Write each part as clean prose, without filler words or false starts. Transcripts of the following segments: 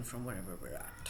from wherever we're at.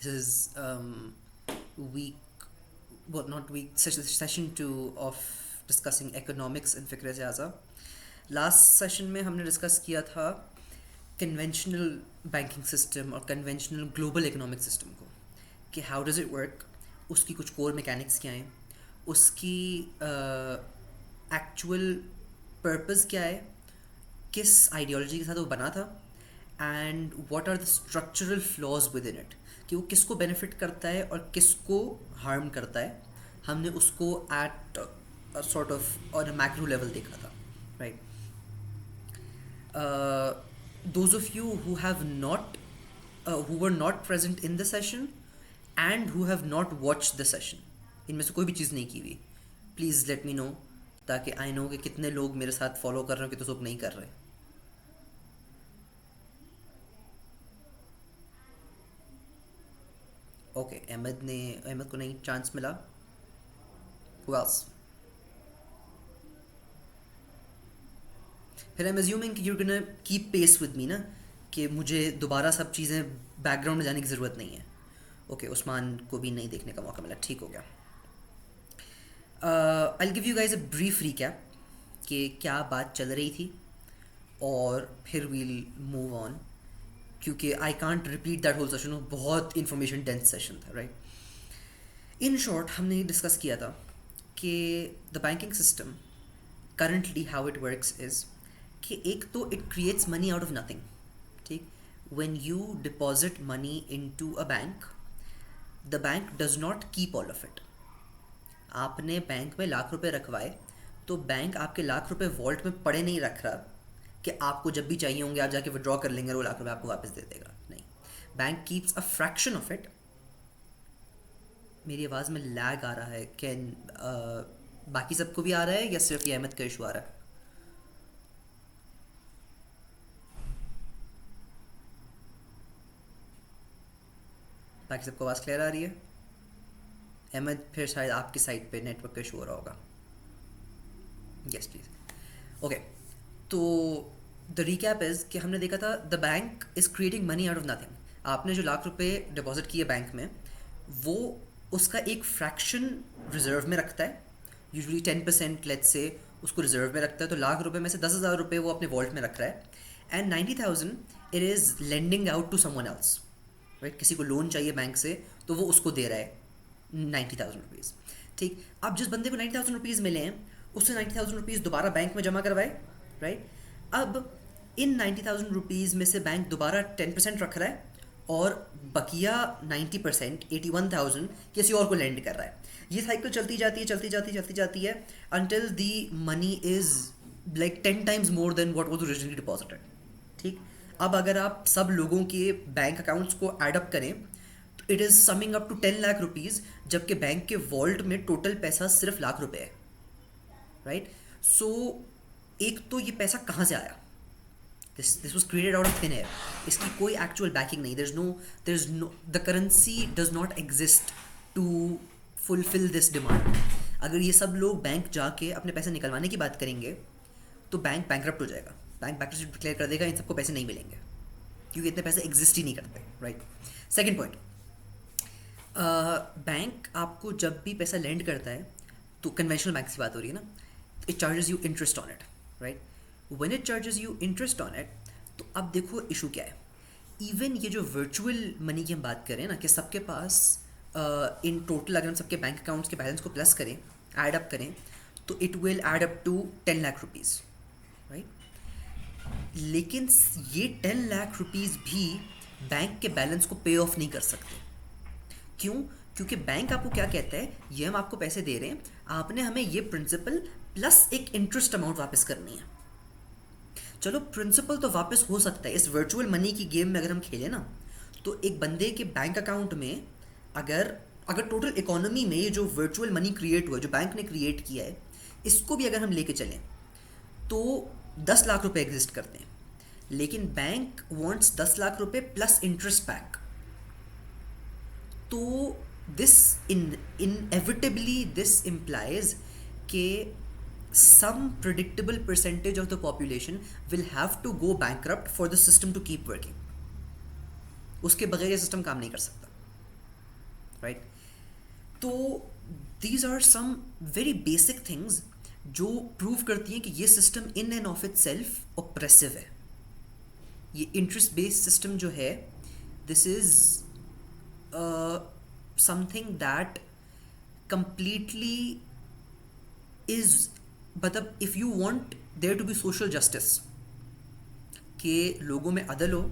This is week, well not week, session 2 of discussing economics in Fikr Jaza. Last session में हमने discuss किया था conventional banking system और conventional global economic system को कि how does it work, उसकी कुछ core mechanics क्या हैं, उसकी एक्चुअल पर्पस क्या है, किस आइडियोलॉजी के साथ वो बना था and what are the structural flaws within it, कि वो किसको बेनिफिट करता है और किसको हार्म करता है. हमने उसको at sort of on a macro level देखा था, right. Those of you who have not who were not present in the session and who have not watched the session, इनमें से कोई भी चीज़ नहीं की हुई, प्लीज़ लेट मी नो, ताकि आई नो कि कितने लोग मेरे साथ फॉलो कर रहे हो, कितने लोग नहीं कर रहे. ओके, अहमद को नहीं चांस मिला. Who else? फिर आई एम अज्यूमिंग कि you gonna keep pace with me ना, कि मुझे दोबारा सब चीज़ें बैकग्राउंड में जाने की ज़रूरत नहीं है. ओके, उस्मान को भी नहीं देखने का मौका मिला, ठीक हो गया. I will give you guys a brief recap कि क्या बात चल रही थी और फिर वील मूव ऑन, क्योंकि I can't repeat that whole session. बहुत इंफॉर्मेशन डेंस सेशन था, राइट. इन शॉर्ट हमने डिस्कस किया था कि the banking system currently how it works is कि एक तो it creates money out of nothing, ठीक. When you deposit money into a bank, the bank does not keep all of it. आपने bank में लाख रुपए रखवाए तो बैंक आपके लाख रुपए वॉल्ट में पड़े नहीं रख रहा कि आपको जब भी चाहिए होंगे आप जाके विड्रॉ कर लेंगे और वो लाख रुपए आपको वापस दे देगा. नहीं, bank keeps a fraction of it. मेरी आवाज़ में लैग आ रहा है, कैन बाकी सबको भी आ रहा है या सिर्फ ये अहमद का इशू आ रहा है? बाकी सबको आवाज़ क्लियर आ रही है? अहमद, फिर शायद आपकी साइड पे नेटवर्क का इशू हो रहा होगा. Yes please. ओके, तो द रिकैप इज़ कि हमने देखा था the bank is creating money out of nothing. आपने जो लाख रुपए डिपॉजिट किए बैंक में, वो उसका एक फ्रैक्शन रिजर्व में रखता है, यूजुअली 10% लेट्स से उसको रिजर्व में रखता है. तो लाख रुपए में से 10,000 रुपये वो अपने वॉल्ट में रख रहा है and 90,000 it is lending out to someone else, right. किसी को लोन चाहिए बैंक से तो वो उसको दे रहा है 90,000 रुपीज़, ठीक. अब जिस बंदे को 90,000 रुपीज़ मिले हैं उससे 90,000 रुपीज़ दोबारा बैंक में जमा करवाए, राइट. अब इन 90,000 रुपीज़ में से बैंक दोबारा 10% रख रहा है और बकिया 90% 81,000 किसी और को लेंड कर रहा है. ये साइकिल चलती जाती है until the money is like 10 times more than what was originally deposited, ठीक. अब अगर आप सब लोगों के बैंक अकाउंट्स को एडअप करें तो it is summing up to 10 lakh rupees, जबकि बैंक के वॉल्ट में टोटल पैसा सिर्फ लाख रुपए है, राइट. सो एक तो ये पैसा कहाँ से आया? This was created out of thin air. इसकी कोई एक्चुअल बैकिंग नहीं. There is no the currency does not exist to fulfil this demand. अगर ये सब लोग बैंक जाके अपने पैसे निकलवाने की बात करेंगे तो बैंक बैंकरप्ट हो जाएगा. बैंक बैंकरप्सी डिक्लेयर कर देगा, इन सबको पैसे नहीं मिलेंगे क्योंकि इतने पैसे एग्जिस्ट ही नहीं करते, राइट. सेकेंड पॉइंट, बैंक आपको जब भी पैसा लेंड करता है तो कन्वेंशनल बैंक की बात हो रही है ना, it charges you interest on it, right. When it charges you interest on it, तो अब देखो इशू क्या है. इवन ये जो वर्चुअल मनी की हम बात करें ना, कि सबके पास इन टोटल अगर हम सबके बैंक अकाउंट्स के बैलेंस को प्लस करें, ऐड अप करें, तो it will add up to 10 lakh rupees, right. लेकिन ये 10 लाख रुपीज़ भी बैंक के बैलेंस को पे ऑफ नहीं कर सकते. क्यों? क्योंकि बैंक आपको क्या कहता है, ये हम आपको पैसे दे रहे हैं, आपने हमें ये प्रिंसिपल प्लस एक इंटरेस्ट अमाउंट वापस करनी है. चलो, प्रिंसिपल तो वापस हो सकता है. इस वर्चुअल मनी की गेम में अगर हम खेलें ना, तो एक बंदे के बैंक अकाउंट में अगर अगर टोटल इकोनॉमी में ये जो वर्चुअल मनी क्रिएट हुआ है, जो बैंक ने क्रिएट किया है, इसको भी अगर हम लेके चलें तो 10 लाख रुपए एग्जिस्ट करते हैं. लेकिन बैंक वांट्स 10 लाख रुपए प्लस इंटरेस्ट बैक. तो this inevitably this implies कि some predictable percentage of the population will have to go bankrupt for the system to keep working. उसके बगैर ये सिस्टम काम नहीं कर सकता, राइट? तो these are some very basic things जो प्रूव करती हैं कि ये system in end of itself oppressive है. ये इंटरेस्ट बेस्ड सिस्टम जो है, this is something that completely is, मतलब if you want there to be social justice, कि लोगों में अदल हो,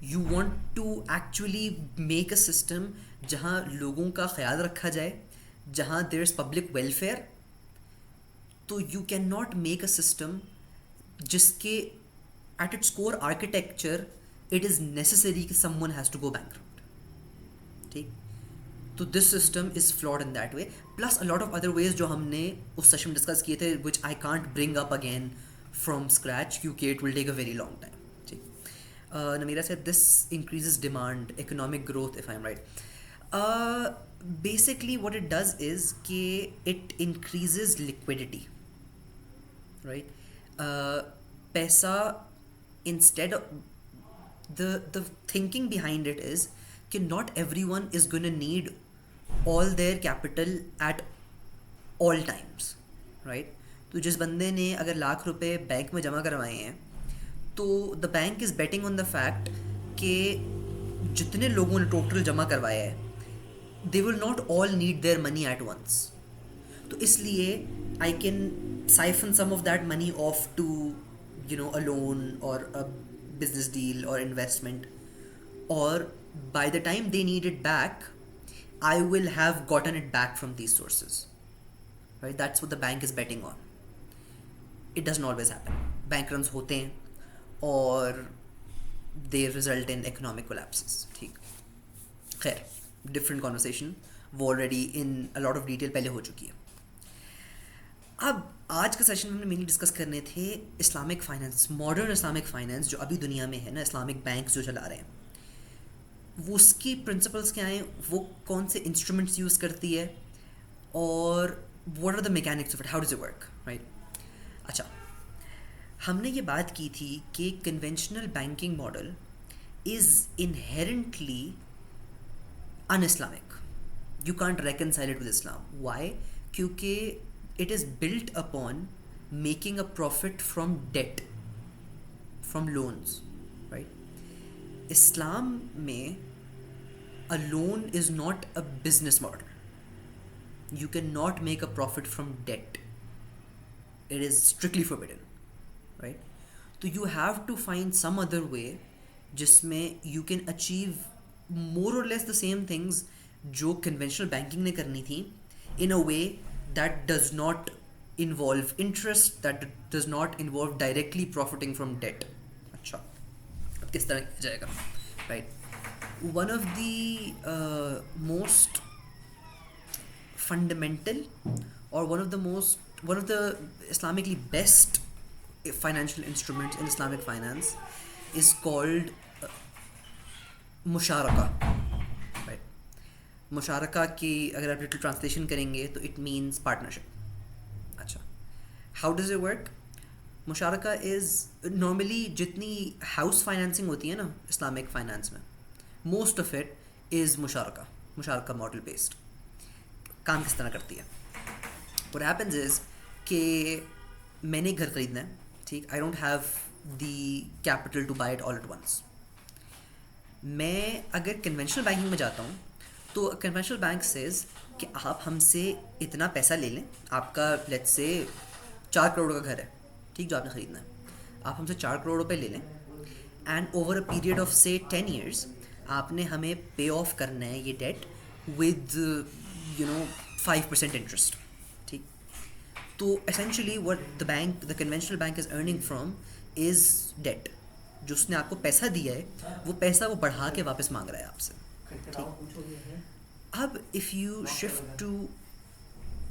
you want to actually make a system जहाँ लोगों का ख्याल रखा जाए, जहाँ देयर इज़ पब्लिक वेलफेयर, तो you can not make a system जिसके at its core architecture it is necessary कि someone has to go bankrupt. ठीक? तो this system is flawed in that way, plus a lot of other ways जो हमने उस session में discuss किए थे, which I can't bring up again from scratch क्योंकि it will take a very long time. ठीक? Namira said this increases demand, economic growth, if I'm right. Basically what it does is कि it increases liquidity, right? पैसा, instead of the thinking behind it is कि not everyone is going to need all their capital at all times, right? तो जिस बंदे ने अगर लाख रुपए bank में जमा करवाए हैं, तो the bank is betting on the fact कि जितने लोगों ने टोटल जमा करवाया है, they will not all need their money at once. तो इसलिए I can siphon some of that money off to a loan और अ बिजनेस डील और इन्वेस्टमेंट, और by the time they need it back, I will have gotten it back from these sources, right? That's what the bank is betting on. It doesn't always happen. Bank runs होते हैं और they result in economic collapses. ठीक, खैर, different conversation, वो already in a lot of detail पहले हो चुकी है. अब आज के सेशन में हमने मेनली डिस्कस करने थे Islamic finance, modern Islamic finance जो अभी दुनिया में है ना, इस्लामिक बैंक जो चला रहे हैं, वो उसकी प्रिंसिपल्स क्या हैं, वो कौन से इंस्ट्रूमेंट्स यूज़ करती है, और what are the mechanics of it, how does it work, right? अच्छा, हमने ये बात की थी कि conventional banking model is inherently un-Islamic. You can't reconcile it with Islam. Why? क्योंकि it is built upon making a profit from debt, from loans, right? Islam में a loan is not a business model. You cannot make a profit from debt. It is strictly forbidden, right? So you have to find some other way जिसमें you can achieve more or less the same things जो conventional banking ने करनी थी, in a way that does not involve interest, that does not involve directly profiting from debt. अच्छा, अब किस तरह किया जाएगा, right? One of the most fundamental, or one of the Islamically best financial instruments in Islamic finance is called musharaka, right? musharaka की अगर आप little translation करेंगे तो it means partnership. अच्छा, how does it work? musharaka is normally जितनी house financing होती है ना Islamic finance में, most of it is musharaka model based. काम किस तरह करती है? What happens is कि मैंने घर खरीदना है, ठीक, I don't have the capital to buy it all at once. मैं अगर कन्वेंशनल बैंकिंग में जाता हूँ तो कन्वेंशनल बैंक सेज कि आप हमसे इतना पैसा ले लें, आपका लेट्स से 4 करोड़ का घर है, ठीक, जो आपने ख़रीदना है, आप हमसे 4 करोड़ रुपए ले लें, and over a period of से 10 years आपने हमें पे ऑफ करना है ये डेट विद 5% इंटरेस्ट. ठीक, तो essentially what the conventional bank is earning from is debt. जो उसने आपको पैसा दिया है वो पैसा वो बढ़ा के वापस मांग रहा है आपसे. ठीक, अब if you shift to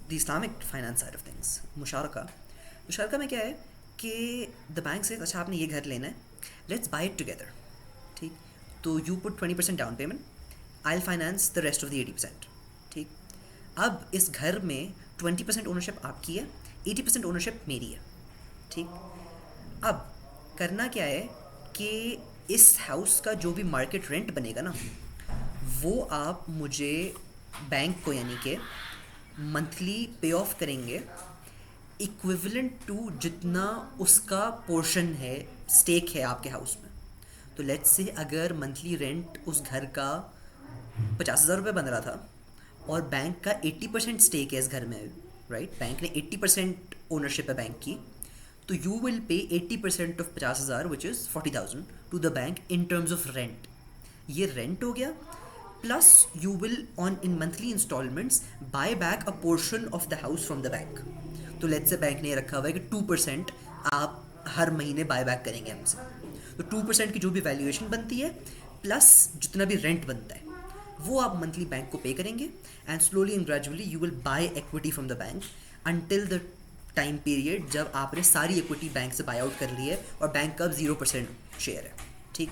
the Islamic finance side of things, मुशारका में क्या है कि द बैंक से अच्छा आपने ये घर लेना है, लेट्स बाय इट टुगेदर. ठीक, तो you put 20% down payment, I will finance the rest of the 80%. अब इस घर में 20% ओनरशिप आपकी है, 80% ओनरशिप मेरी है, ठीक। अब करना क्या है कि इस हाउस का जो भी मार्केट रेंट बनेगा ना, वो आप मुझे, बैंक को यानी कि, मंथली पे ऑफ करेंगे इक्विवेलेंट टू जितना उसका पोर्शन है, स्टेक है आपके हाउस में। तो लेट्स से अगर मंथली रेंट उस घर का 50,000 रुपये बन रहा था और बैंक का 80% स्टेक है इस घर में, राइट, बैंक ने 80% ओनरशिप है बैंक की, तो you will pay 80% of 50,000 which is 40,000 to the bank in terms of rent. ये रेंट हो गया, plus you will own in monthly instalments buy back a portion of the house from the bank. तो let's say bank ने रखा हुआ है कि 2% आप हर महीने बाय बैक करेंगे हमसे, तो 2% की जो भी वैल्यूएशन बनती है प्लस जितना भी रेंट बनता है वो आप मंथली बैंक को पे करेंगे, and slowly and gradually you will by equity from the bank until the time period जब आपने सारी इक्विटी बैंक से बाय आउट कर ली है और बैंक का 0% शेयर है, ठीक।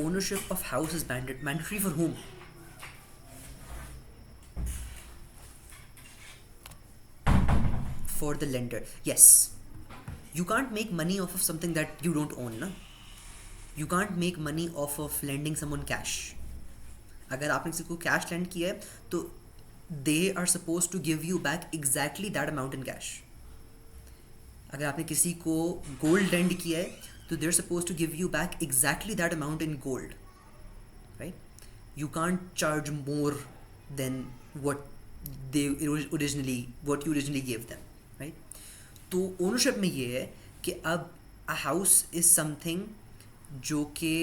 Ownership of house is mandatory for home? For the lender, yes. You can't make money off of something that you don't own, na? You can't make money off of lending someone cash. अगर आपने किसी को cash lend किया है तो they are supposed to give you back exactly that amount in cash. अगर आपने किसी को gold lend किया है तो they're supposed to give you back exactly that amount in gold, right? You can't charge more than what you originally gave them, right. तो ownership में ये है कि अब अ हाउस इज़ समथिंग जो कि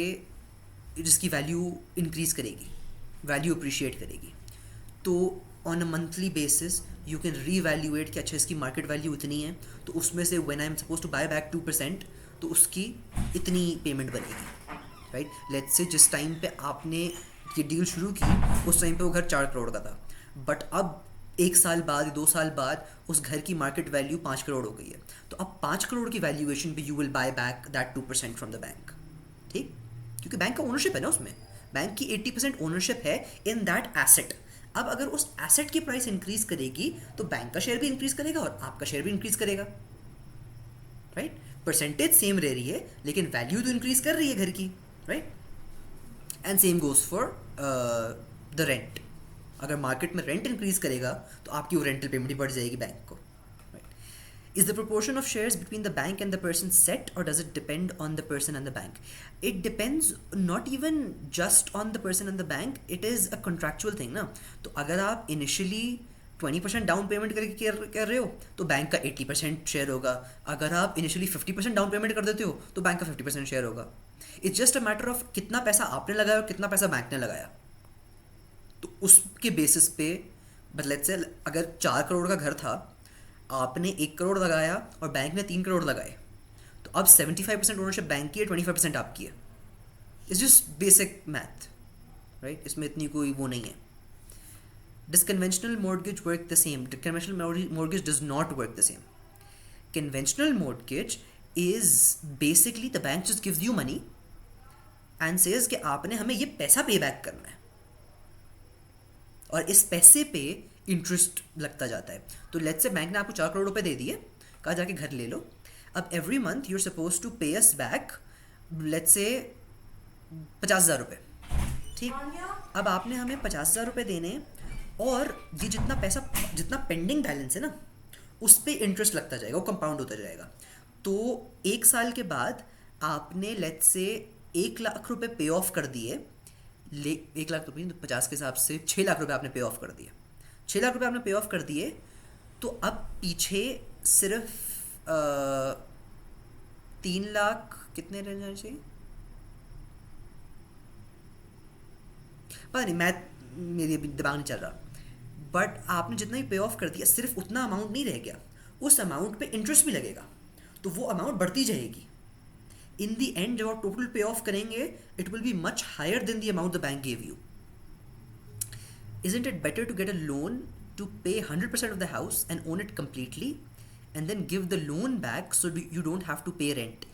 जिसकी वैल्यू इंक्रीज़ करेगी, वैल्यू अप्रिशिएट करेगी। तो on a monthly basis you can re-evaluate कि अच्छा इसकी मार्केट वैल्यू इतनी है, तो उसमें से when I am suppose to buy back 2% तो उसकी इतनी पेमेंट बनेगी, राइट। लेट्स से जिस टाइम पे आपने ये डील शुरू की उस टाइम पे वो घर 4 करोड़ का था, बट अब 1 साल बाद 2 साल बाद उस घर की मार्केट वैल्यू 5 करोड़ हो गई है, तो अब 5 करोड़ की वैल्यूएशन पे you will buy back that 2% from the bank, ठीक। क्योंकि बैंक का ओनरशिप है ना उसमें, बैंक की 80% ओनरशिप है इन दैट एसेट। अब अगर उस एसेट की प्राइस इंक्रीज करेगी तो बैंक का शेयर भी इंक्रीज करेगा और आपका शेयर भी इंक्रीज करेगा, राइट। परसेंटेज सेम रह रही है लेकिन वैल्यू तो इंक्रीज कर रही है घर की, right. And same goes for the rent. अगर मार्केट में रेंट इंक्रीज करेगा तो आपकी वो रेंटल पेमेंट भी बढ़ जाएगी बैंक को, right. Is the proportion of shares between the bank and the person set or does it depend on the person and the bank? It depends not even just on the person and the bank, it is a contractual thing ना। तो अगर आप initially 20% down payment करके कर रहे हो तो bank का 80% शेयर होगा, अगर आप इनिशियली 50% डाउन पेमेंट कर देते हो तो बैंक का 50% शेयर होगा। It's just a matter of कितना पैसा आपने लगाया और कितना पैसा बैंक ने लगाया, तो उसके बेसिस पे। बट लेट्स से अगर 4 करोड़ का घर था, आपने 1 करोड़ लगाया और बैंक ने 3 करोड़ लगाए, तो अब 75% ओनरशिप बैंक की है, 25% आपकी है। It's just basic math, right. इसमें इतनी कोई वो नहीं है। Does conventional mortgage work the same? The conventional mortgage does not work the same. Conventional mortgage is basically the bank just gives you money and says कि आपने हमें ये पैसा पे बैक करना है और इस पैसे पे इंटरेस्ट लगता जाता है। तो लेट्स से बैंक ने आपको 4 करोड़ रुपए दे दिए, कहा जाके घर ले लो। अब every month you are suppose to pay us back let's say 50,000 रुपये, ठीक। अब आपने हमें 50,000 रुपये देने और ये जितना पैसा, जितना पेंडिंग बैलेंस है ना, उस पर इंटरेस्ट लगता जाएगा, वो कंपाउंड होता जाएगा। तो 1 साल के बाद आपने लेट्स से 1 लाख रुपए पे ऑफ कर दिए, 1 लाख रुपये तो 50 के हिसाब से 6 लाख रुपए आपने पे ऑफ कर दिए, 6 लाख रुपए आपने पे ऑफ कर दिए। तो अब पीछे सिर्फ 3 लाख कितने रह जाने चाहिए, पता नहीं, मैथ मेरी अभी दिमाग नहीं चल रहा। बट आपने जितना ही पे ऑफ कर दिया सिर्फ उतना अमाउंट नहीं रह गया, उस अमाउंट पे इंटरेस्ट भी लगेगा, तो वो अमाउंट बढ़ती जाएगी। इन दी एंड जब आप टोटल पे ऑफ करेंगे it will be much higher than the amount the bank give you. Isn't it better to get a loan to pay 100% of the house and own it completely and then give the loan back so you don't have to pay rent?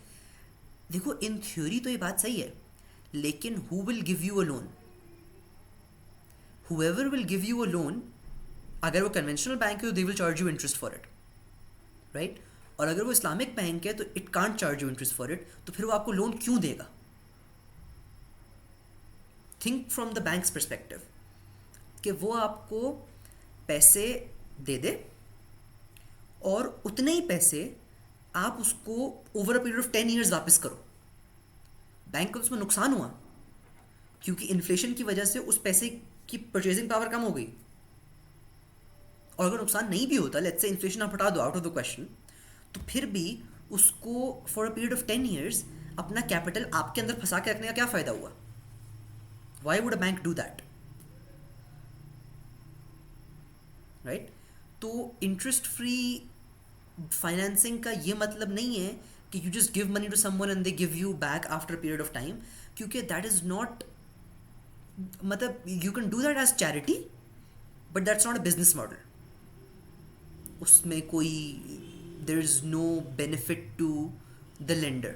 देखो in theory तो ये बात सही है, लेकिन who will give you a loan? whoever will give you a loan, अगर वो conventional bank है तो they will charge you interest for it, right? और अगर वो इस्लामिक बैंक है तो it can't charge you interest for it, तो फिर वो आपको लोन क्यों देगा? Think from the banks perspective कि वो आपको पैसे दे दे और उतने ही पैसे आप उसको over a period of 10 years वापस करो। बैंक को तो उसमें नुकसान हुआ क्योंकि इन्फ्लेशन की वजह से उस पैसे की परचेजिंग पावर कम हो गई। और अगर नुकसान नहीं भी होता, लेट्स से इन्फ्लेशन आप हटा दो आउट ऑफ द क्वेश्चन, तो फिर भी उसको for a period of 10 years अपना कैपिटल आपके अंदर फंसा के रखने का क्या फ़ायदा हुआ? Why would a bank do that, right? तो इंटरेस्ट फ्री फाइनेंसिंग का ये मतलब नहीं है कि you just give money to someone and they give you back after a period of time, क्योंकि दैट इज़ नॉट, मतलब you can do that as charity but that's not a business model. उसमें कोई there is no benefit to the lender,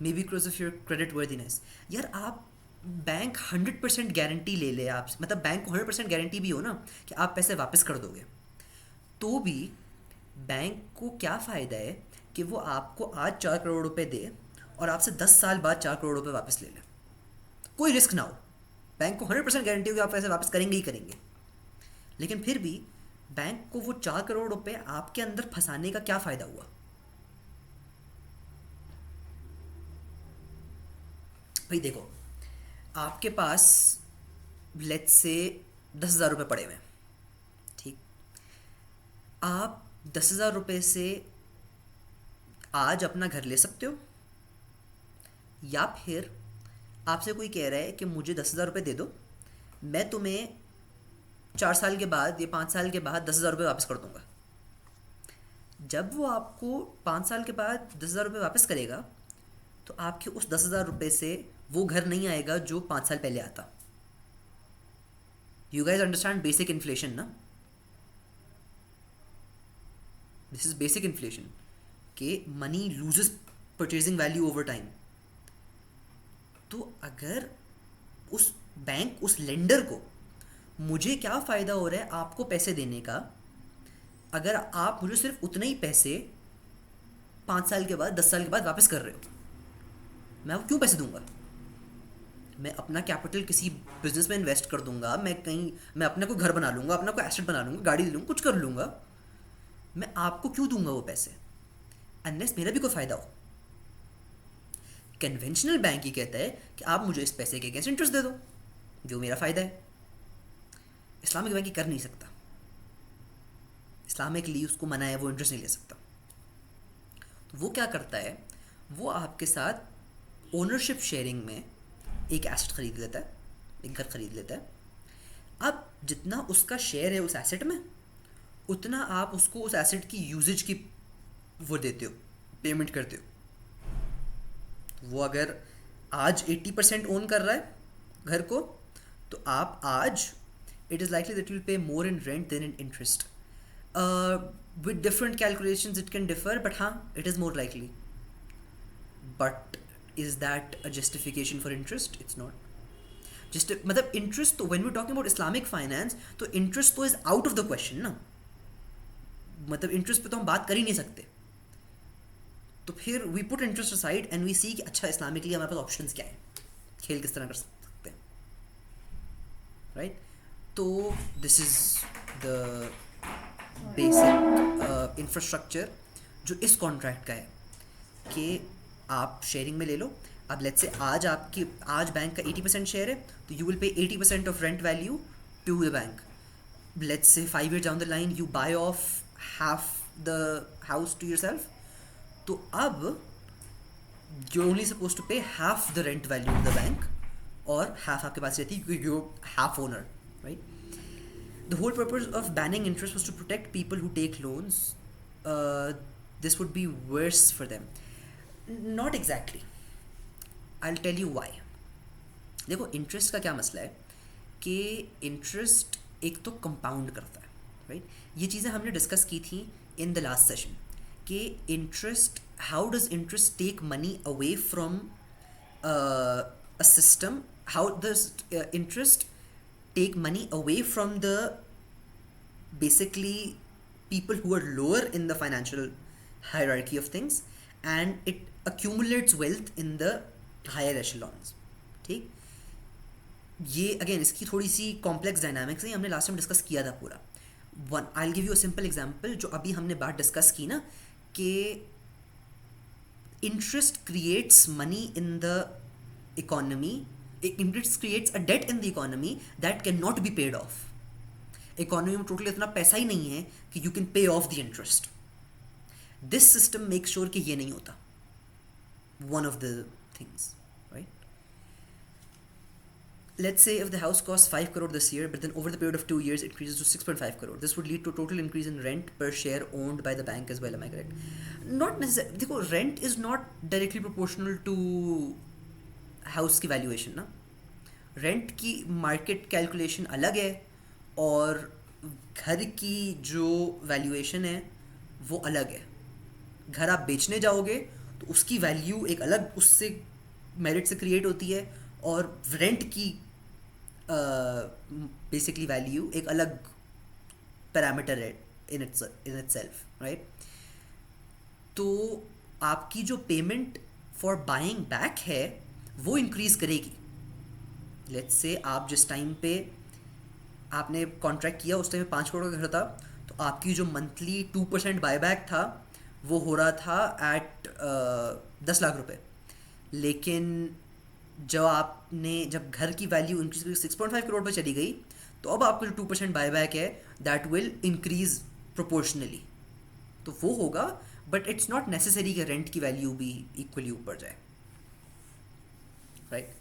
maybe because of your creditworthiness. यार आप bank 100% guarantee ले ले आपसे, मतलब bank को 100% गारंटी भी हो ना कि आप पैसे वापस कर दोगे, तो भी बैंक को क्या फ़ायदा है कि वो आपको आज 4 करोड़ रुपए दे और आपसे 10 साल बाद 4 करोड़ रुपए वापस ले ले? कोई रिस्क ना हो, बैंक को 100% गारंटी हो कि आप पैसे वापस करेंगे ही करेंगे, लेकिन फिर भी बैंक को वो 4 करोड़ रुपए आपके अंदर फंसाने का क्या फ़ायदा हुआ? भाई देखो, आपके पास लेट्स से 10,000 रुपये पड़े हुए हैं, ठीक? आप 10,000 रुपये से आज अपना घर ले सकते हो, या फिर आपसे कोई कह रहा है कि मुझे 10,000 रुपये दे दो, मैं तुम्हें 4 साल के बाद या 5 साल के बाद 10,000 रुपये वापस कर दूंगा। जब वो आपको 5 साल के बाद 10,000 रुपये वापस करेगा तो आपके उस 10,000 रुपये से वो घर नहीं आएगा जो 5 साल पहले आता। You guys understand basic inflation ना? दिस इज बेसिक इन्फ्लेशन कि money loses purchasing value over time. तो अगर उस बैंक, उस लेंडर को मुझे क्या फ़ायदा हो रहा है आपको पैसे देने का, अगर आप मुझे सिर्फ उतने ही पैसे 5 साल के बाद 10 साल के बाद वापस कर रहे हो? मैं आपको क्यों पैसे दूंगा? मैं अपना कैपिटल किसी बिजनेस में इन्वेस्ट कर दूंगा, मैं अपने को घर बना लूँगा, अपना कोई एसेट बना लूँगा, गाड़ी ले लूँगा, कुछ कर लूँगा। मैं आपको क्यों दूंगा वो पैसे अनलेस मेरा भी कोई फ़ायदा हो? कन्वेंशनल बैंक ही कहता है कि आप मुझे इस पैसे के अगेंस्ट इंटरेस्ट दे दो जो मेरा फ़ायदा है। इस्लामिक बैंक ही कर नहीं सकता, इस्लामिकली उसको मना है, वो इंटरेस्ट नहीं ले सकता। तो वो क्या करता है, वो आपके साथ ओनरशिप शेयरिंग में एक एसेट खरीद लेता है, एक घर खरीद लेता है। अब जितना उसका शेयर है उस एसेट में, उतना आप उसको उस एसेट की यूजेज की वो देते हो, पेमेंट करते हो। वो अगर आज 80% ओन कर रहा है घर को, तो आप आज it is likely that you will pay more in rent than in interest. With different calculations it can differ, but हाँ, it is more likely. But is that a justification for interest? It's not just मतलब interest तो when we're talking about Islamic finance तो interest तो is out of the question ना, मतलब interest पे तो हम बात कर ही नहीं सकते। तो फिर we put interest aside and we see कि अच्छा इस्लामिकली हमारे पास options क्या है, खेल किस तरह कर सकते हैं, right? तो this is the basic infrastructure जो इस contract का है कि आप शेयरिंग में ले लो। अब लेट्स से आज बैंक का 80% शेयर है, तो you will pay 80% of rent value to the bank. Let's say 5 years down the line you buy off half the house to yourself, तो अब you only suppose to pay half the rent value to the bank, और half आपके पास रहती है क्योंकि you half owner, right? The whole purpose of banning interest was to protect people who take loans. This would be worse for them. Not exactly, I will tell you why. देखो, interest का क्या मसला है कि interest एक तो compound करता है, राइट? ये चीज़ें हमने डिस्कस की थी इन द लास्ट सेशन कि interest, how does interest take money away from a system, how does interest take money away from the basically people who are lower in the financial hierarchy of things, and it accumulates wealth in the higher echelons. ठीक, ये again इसकी थोड़ी C complex dynamics है, हमने last time discuss किया था पूरा. One I will give you a simple example. जो अभी हमने बात डिस्कस की ना कि interest creates money in the economy, interest creates a debt in the economy that cannot be paid off. Economy में टोटल इतना पैसा ही नहीं है कि you can pay of the interest. This system make sure कि ये नहीं होता. One of the things, right. Let's say if the house costs 5 crore this year, but then over the period of 2 years it increases to 6.5 crore. This would lead to a total increase in rent per share owned by the bank as well. Am I correct? Not necessarily. देखो, rent is not directly proportional to house की valuation ना. Rent की market calculation अलग है और घर की जो valuation है वो अलग है. घर आप बेचने जाओगे तो उसकी वैल्यू एक अलग उससे मेरिट से क्रिएट होती है, और रेंट की बेसिकली वैल्यू एक अलग पैरामीटर है इन इटसेल्फ, राइट. तो आपकी जो पेमेंट फॉर बाइंग बैक है वो इंक्रीज करेगी. लेट्स से आप जिस टाइम पे आपने कॉन्ट्रैक्ट किया उस टाइम में 5 करोड़ का घर था, तो आपकी जो मंथली 2% बायबैक था वो हो रहा था एट 10 लाख रुपए. लेकिन जब घर की वैल्यू इंक्रीज करके 6.5 करोड़ पर चली गई, तो अब आपका जो 2% बायबैक है दैट विल इंक्रीज प्रोपोर्शनली. तो वो होगा, बट इट्स नॉट नेसेसरी कि रेंट की वैल्यू भी इक्वली ऊपर जाए, राइट.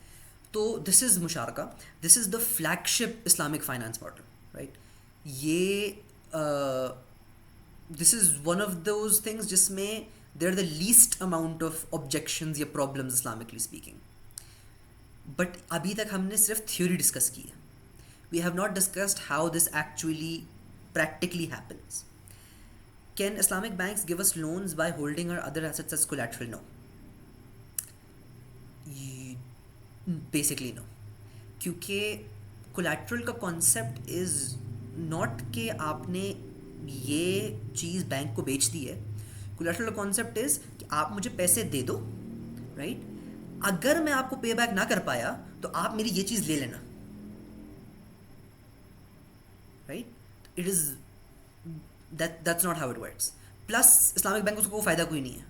तो दिस इज़ मुशारका. This is the flagship Islamic finance model, right. ये this is one of those things जिसमें there the least amount of objections या प्रॉब्लम्स इस्लामिकली स्पीकिंग. बट अभी तक हमने सिर्फ थ्योरी डिस्कस की है. We have not discussed how this actually practically happens. Can Islamic banks give us loans buy holding our other assets as collateral? No, basically no. क्योंकि collateral का concept is not कि आपने ये चीज़ bank को बेच दी है. कोलैटरल का concept is कि आप मुझे पैसे दे दो, राइट. अगर मैं आपको पे बैक ना कर पाया तो आप मेरी ये चीज़ ले लेना, right. It is that's not how it works. Plus Islamic bank को फ़ायदा कोई नहीं है,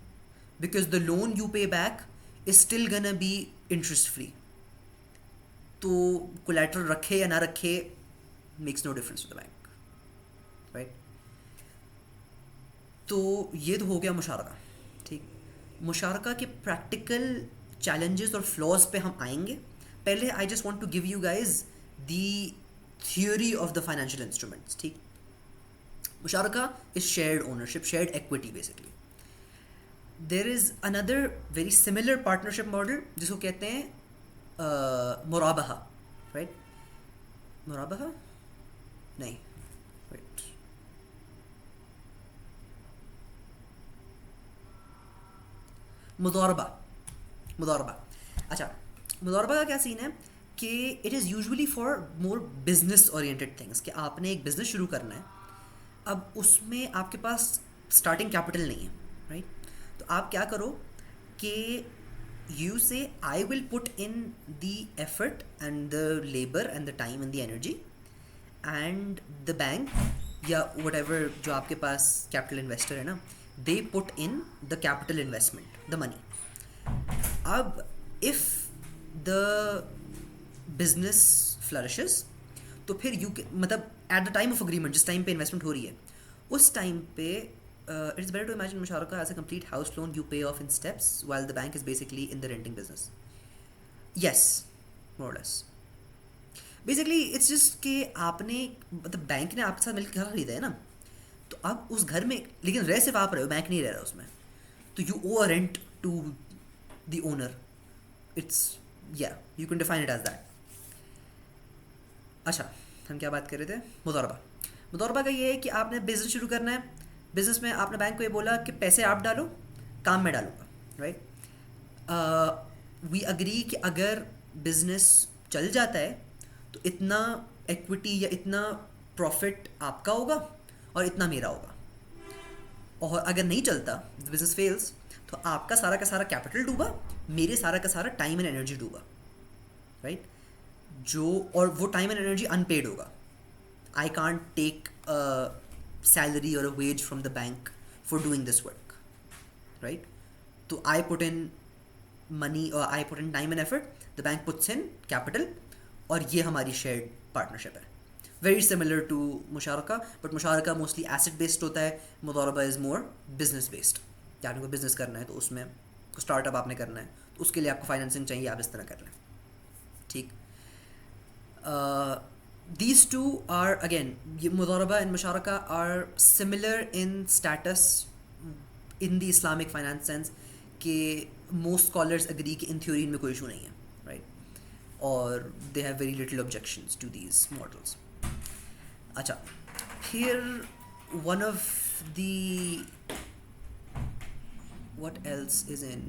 because the loan you pay back is still gonna be interest free. तो कोलैटरल रखे या ना रखे makes no difference to the bank, right. तो ये तो हो गया मुशारका, ठीक. मुशारका के प्रैक्टिकल चैलेंजेस और फ्लॉज पे हम आएंगे. पहले I just want to give you guys the theory of the financial instruments, ठीक. मुशारका is shared ownership, shared equity basically. There is another very similar partnership model जिसको कहते हैं मुराबहा, राइट. मुराबहा नहीं, राइट. मुदारबा. अच्छा, मुदारबा का क्या सीन है कि it is usually for more business oriented things. कि आपने एक बिजनेस शुरू करना है, अब उसमें आपके पास स्टार्टिंग कैपिटल नहीं है, राइट. तो आप क्या करो कि you say I will put in the effort and the labor and the time and the energy, and the bank या whatever जो आपके पास capital investor है ना, they put in the capital investment, the money. अब if the business flourishes तो फिर मतलब at the time of agreement, जिस टाइम पे इन्वेस्टमेंट हो रही है उस टाइम पे it is better to imagine musharaka as a complete house loan you pay off in steps while the bank is basically in the renting business. Yes, more or less. Basically it's just कि आपने मतलब bank ने आपके साथ मिलकर घर खरीदा है ना, तो अब उस घर में लेकिन रह सिर्फ आप रहे हो, बैंक नहीं रह रहा उसमें. तो you owe a rent to the owner. It's yeah, you can define it as that. अच्छा, हम क्या बात कर रहे थे? मुदारबा का ये है कि आपने बिजनेस शुरू करना है. बिजनेस में आपने बैंक को ये बोला कि पैसे आप डालो, काम मैं डालूंगा, राइट. वी अग्री कि अगर बिजनेस चल जाता है तो इतना इक्विटी या इतना प्रॉफिट आपका होगा और इतना मेरा होगा, और अगर नहीं चलता, बिजनेस फेल्स, तो आपका सारा कैपिटल डूबा, मेरे सारा का सारा टाइम एंड एनर्जी डूबा, राइट? जो और वो टाइम एंड एनर्जी अनपेड होगा. I can't take salary or a wage from the bank for doing this work, right? So I put in money or I put in time and effort, the bank puts in capital, और ये हमारी shared partnership है. Very similar to मुशारका, but मुशारका mostly asset based होता है, मुदारबा is more business based. या आपको business करना है तो उसमें स्टार्टअप आपने करना है तो उसके लिए आपको फाइनेंसिंग चाहिए, आप इस तरह कर लें, ठीक. These two are again, Mudaraba and Musharaka are similar in status in the Islamic finance sense कि most scholars agree कि in theory इनमें कोई issue नहीं है, right? और they have very little objections to these models. अच्छा, here one of the, what else is in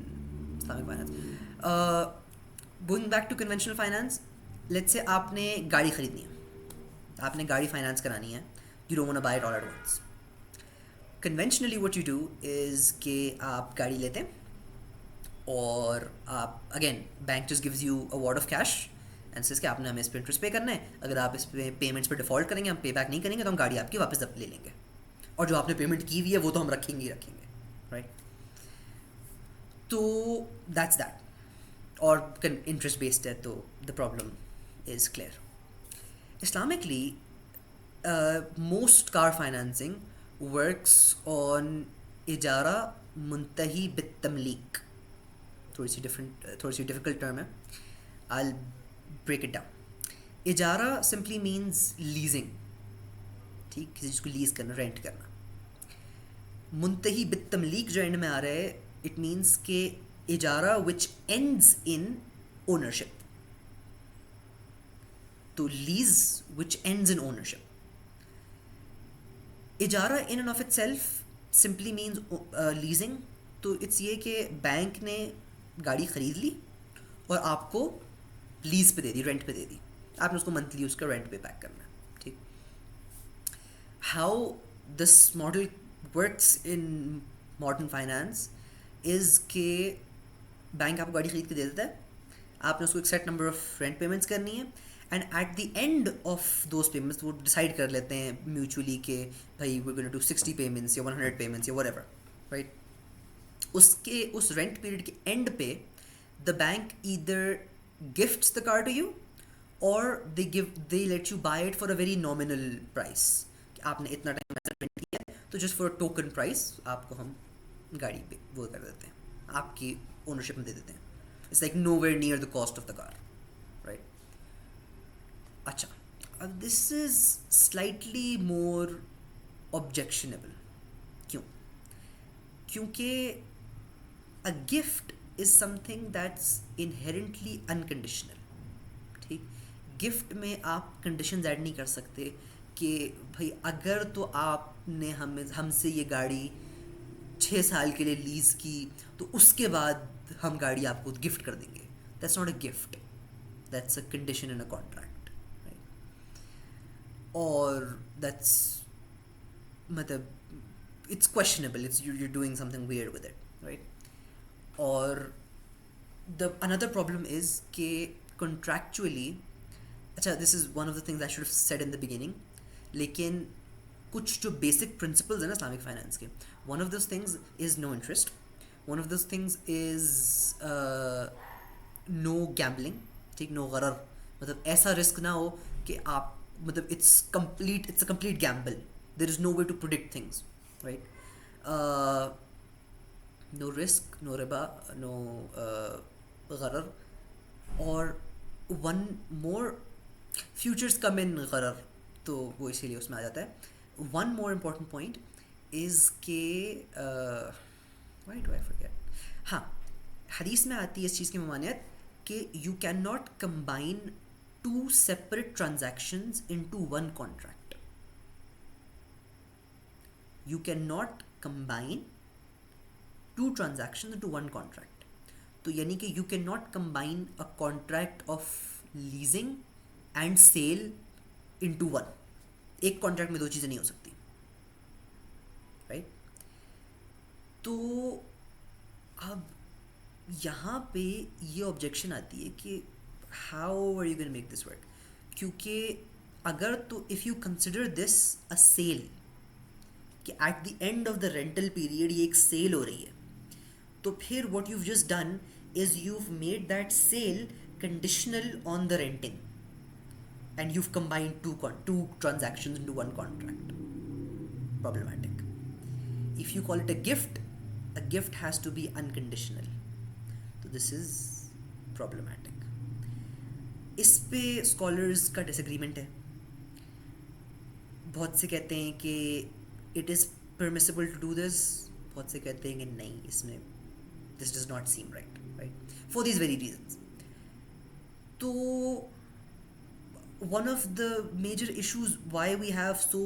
Islamic finance? Going back to conventional finance, let's say आपने गाड़ी खरीदनी है, आपने गाड़ी फाइनेंस करानी है, you don't want to buy it all at once. Conventionally what you do is कि आप गाड़ी लेते हैं और आप again bank just gives you a wad of cash and says कि आपने हमें इस पर इंटरेस्ट पे करना है, अगर आप इस पे पेमेंट्स पे डिफ़ॉल्ट करेंगे, हम पे बैक नहीं करेंगे, तो हम गाड़ी आपकी वापस ले लेंगे, और जो आपने पेमेंट की हुई है वो तो हम रखेंगे ही रखेंगे, राइट? तो दैट्स दैट. और इंटरेस्ट बेस्ड है तो the problem is clear. Islamically, most car financing works on इजारा मुंतही बित्तमलीक. थोड़ी सी डिफिकल्ट टर्म है, I'll break it down. इजारा simply means leasing, ठीक, किसी चीज़ को लीज करना, रेंट करना. मुंतही बित्तमलीक जो एंड में आ रहा है, इट मीन्स के इजारा विच एंड्स इन ओनरशिप. तो lease which ends in ownership. इजारा in and of itself simply means leasing. तो इट्स ये कि बैंक ने गाड़ी ख़रीद ली और आपको लीज पे दे दी, रेंट पे दे दी, आपने उसको मंथली उसका रेंट पे बैक करना है, ठीक. How this model works in modern finance is के बैंक आपको गाड़ी खरीद के दे देता है, आपने उसको एक set number of rent payments करनी है, and at the end of those payments वो डिसाइड कर लेते हैं म्यूचुअली कि भाई वी गोना डू 60 पेमेंट्स या 100 पेमेंट्स या व्हाटएवर, राइट? उसके उस रेंट पीरियड के एंड पे the bank either gifts the car to you or they let you buy it for a very nominal price. कि आपने इतना टाइम स्पेंड किया है तो just for a token price आपको हम गाड़ी पे वो कर देते हैं, आपकी ओनरशिप में दे देते हैं. It's like nowhere near the cost of the car, right? अच्छा, अब this is slightly more objectionable. क्यों? क्योंकि a gift is something that's inherently unconditional, ठीक. गिफ्ट में आप कंडीशंस ऐड नहीं कर सकते कि भाई अगर तो आपने हमसे ये गाड़ी 6 साल के लिए लीज़ की तो उसके बाद हम गाड़ी आपको गिफ्ट कर देंगे. That's not a gift, that's a condition in a contract. और दैट्स मतलब it's questionable, it's you're doing something weird with it, right? और the another problem is कि contractually, अच्छा, this is one of the things I should have said in the beginning, लेकिन कुछ जो basic principles हैं ना Islamic finance के, one of those things is no interest, one of those things is no gambling, ठीक, no गरर, मतलब ऐसा risk ना हो कि आप मतलब it's a complete gamble. There is no way to predict things, right? No risk, no riba, no gharar. और one more, futures come in gharar, तो वो इसीलिए उसमें आ जाता है. One more important point is के why do I forget? हाँ, हदीस में आती है इस चीज़ की ममानियत कि you cannot combine two separate transactions into one contract. You cannot combine two transactions into one contract. तो यानी कि you cannot combine a contract of leasing and sale into one. एक कॉन्ट्रैक्ट में दो चीज़ें नहीं हो सकती, राइट? तो अब यहाँ पे ये ऑब्जेक्शन आती है कि how are you can make this work, क्योंकि अगर तो if you consider this a sale, कि at the end of the rental period ये एक सेल हो रही है, तो फिर what you've just done is you've made that sale conditional on the renting, and you've combined two transactions into one contract. Problematic. If you call it a gift has to be unconditional. So this is problematic. इस पे scholars का disagreement है. बहुत से कहते हैं कि it is permissible to do this, बहुत से कहते हैं कि नहीं, इसमें this does not seem right, for these very reasons. So one of the major issues why we have so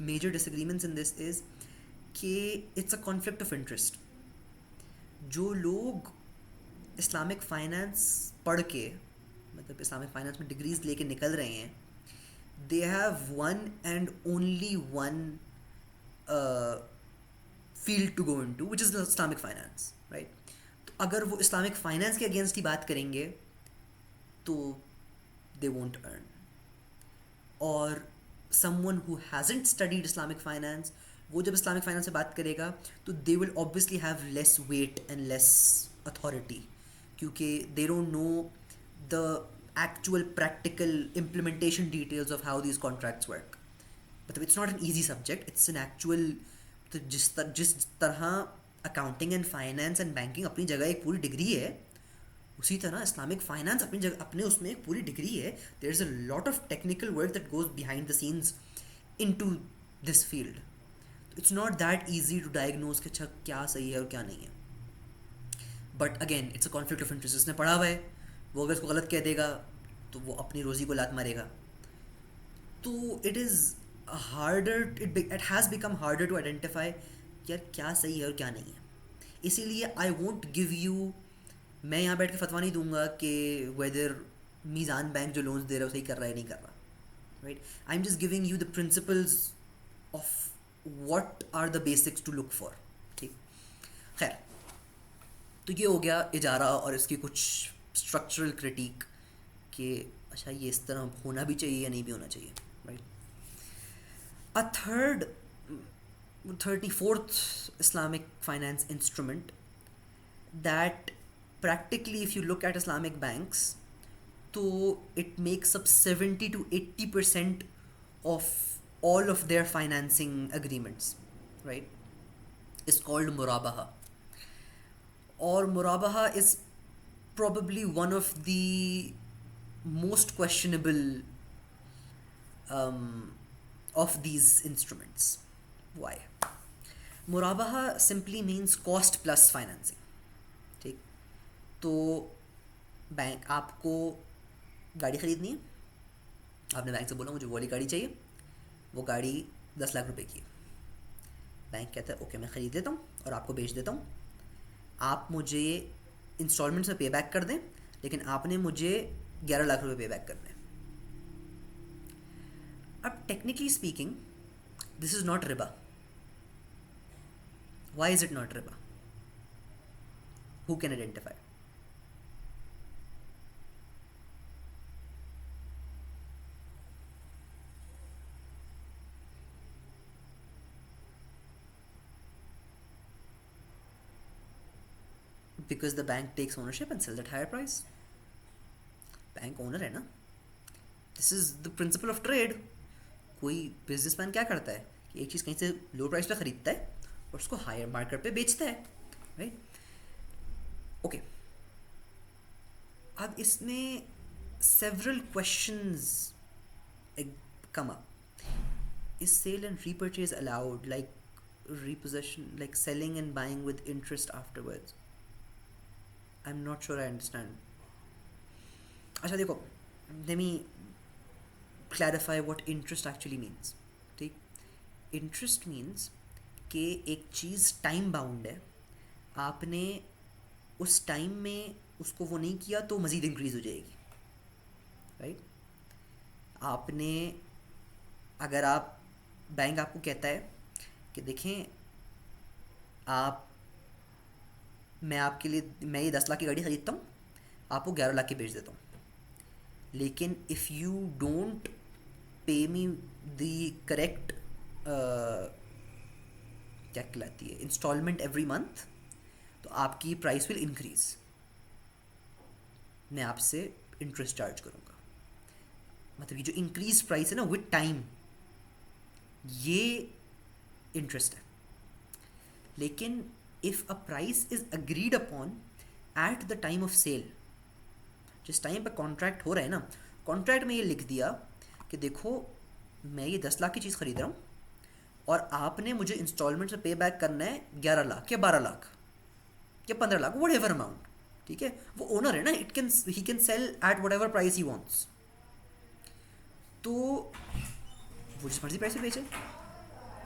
major disagreements in this is कि it's a conflict of interest. जो लोग इस्लामिक फाइनेंस पढ़ के, मतलब Islamic finance में degrees लेके निकल रहे हैं, they have one and only one field to go into, which is the Islamic finance, right? तो अगर वो इस्लामिक फाइनेंस के अगेंस्ट ही बात करेंगे तो they won't earn. और someone who hasn't studied Islamic finance, वो जब इस्लामिक फाइनेंस से बात करेगा तो they will obviously have less weight and less authority, क्योंकि they don't know the actual practical implementation details of how these contracts work. मतलब it's not an easy subject, it's an actual, तो जिस तरह accounting and finance and banking अपनी जगह एक पूरी degree है, उसी तरह इस्लामिक फाइनेंस अपनी जगह, अपने उसमें एक पूरी डिग्री है. There is a lot of technical work that goes behind the scenes into this field. It's not that easy to diagnose कि अच्छा क्या सही है और क्या नहीं है. But again it's a conflict of interest. उसने पढ़ा हुआ है, वो अगर इसको गलत कह देगा तो वो अपनी रोज़ी को लात मारेगा. तो it is harder, it has become harder to identify यार क्या सही है और क्या नहीं है. इसीलिए आई वोंट गिव यू, मैं यहाँ बैठ के फतवा नहीं दूंगा कि वेदर मीज़ान बैंक जो लोन्स दे रहा है सही कर रहा है नहीं कर रहा, right? I am just giving you the principles of what are the basics to look for. ठीक, खैर, तो ये हो गया इजारा और इसकी कुछ स्ट्रक्चरल क्रिटिक कि अच्छा ये इस तरह होना भी चाहिए या नहीं भी होना चाहिए, right? A 34th Islamic finance instrument that practically, if you look at Islamic banks, so it makes up 70 to 80% of all of their financing agreements, right? It's called Murabaha. Or Murabaha is probably one of the most questionable of these instruments. Why? मुराबाहा simply means cost plus financing. ठीक, तो bank आपको गाड़ी ख़रीदनी है, आपने bank से बोला मुझे वो वाली गाड़ी चाहिए, वो गाड़ी 10 लाख रुपए की है. बैंक कहता है ओके मैं ख़रीद देता हूँ और आपको बेच देता हूँ, आप मुझे इंस्टॉलमेंट्स में पे बैक कर दें, लेकिन आपने मुझे 11 लाख रुपए पे बैक करने हैं. अब technically speaking this is not Riba. Why is it not riba? Who can identify? Because the bank takes ownership and sells at higher price. Bank owner है ना. This is the principle of trade. कोई businessman क्या करता है कि एक चीज़ कहीं से लो प्राइस पे खरीदता है और उसको हायर मार्केट पे बेचता है, राइट? ओके, अब इसमें several questions come up. Is sale and repurchase allowed, like repossession, like selling and buying with interest afterwards? I'm not sure I understand. अच्छा देखो, let me clarify what interest actually means. ठीक, interest means कि एक चीज़ time bound है, आपने उस time में उसको वो नहीं किया तो मज़ीद इंक्रीज़ हो जाएगी. राइट? आपने, अगर आप, बैंक आपको कहता है कि देखें आप, मैं आपके लिए, मैं ये 10 लाख की गाड़ी ख़रीदता हूँ, आपको 11 लाख की बेच देता हूँ, लेकिन if you don't pay me the correct, क्या कहलाती है, इंस्टॉलमेंट एवरी मंथ, तो आपकी प्राइस विल इंक्रीज, मैं आपसे इंटरेस्ट चार्ज करूँगा। मतलब ये जो इंक्रीज प्राइस है ना विद टाइम, ये इंटरेस्ट है। लेकिन if a price is agreed upon at the time of sale, जिस टाइम पे कॉन्ट्रैक्ट हो रहा है ना, कॉन्ट्रैक्ट में ये लिख दिया कि देखो मैं ये 10 लाख की चीज़ ख़रीद रहा हूँ और आपने मुझे इंस्टॉलमेंट से पे बैक करना है 11 लाख या 12 लाख या 15 लाख, वट एवर अमाउंट, ठीक है? वो ओनर है ना, he can sell at what ever price he wants, तो वो जिस मर्जी प्राइस पे बेचे,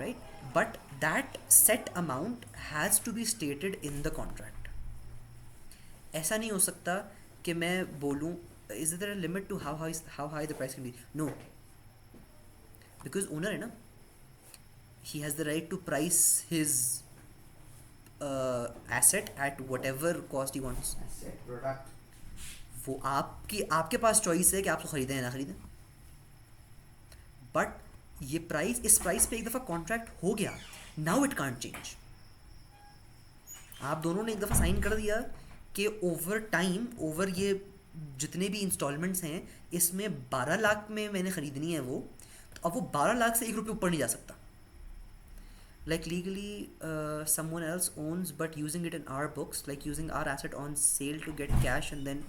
right? But that set amount has to be stated in the contract. ऐसा नहीं हो सकता कि मैं बोलूँ is there a limit to how high the price can be, no, because owner है ना, he has the right to price his asset at whatever cost he wants. Asset, product. वो आपकी, आपके पास चॉइस है कि आप उसको खरीदें या ना खरीदें, बट ये प्राइस, इस प्राइस पे एक दफ़ा कॉन्ट्रैक्ट हो गया, नाउ इट कांट चेंज। आप दोनों ने एक दफ़ा साइन कर दिया कि ओवर टाइम, ओवर ये जितने भी इंस्टॉलमेंट्स हैं, इसमें 12 लाख में मैंने ख़रीदनी है वो, तो अब वो 12 लाख से 1 रुपये ऊपर नहीं जा सकता। Like legally, someone else owns, but using it in our books, like using our asset on sale to get cash and then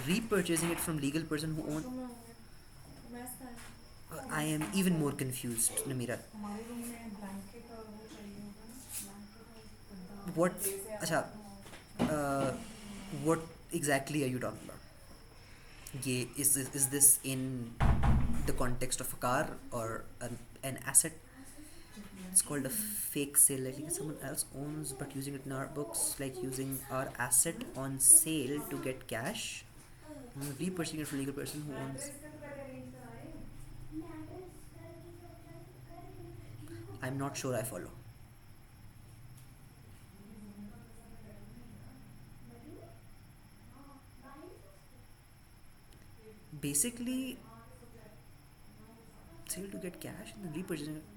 repurchasing it from legal person who owns. I am even more confused, Namira. What? अच्छा, what exactly are you talking about? ये is this in the context of a car or an asset? It's called a fake sale, like someone else owns but using it in our books, like using our asset on sale to get cash, repurchasing it from legal person who owns. I'm not sure I follow. Basically sale to get cash and then repurchasing it.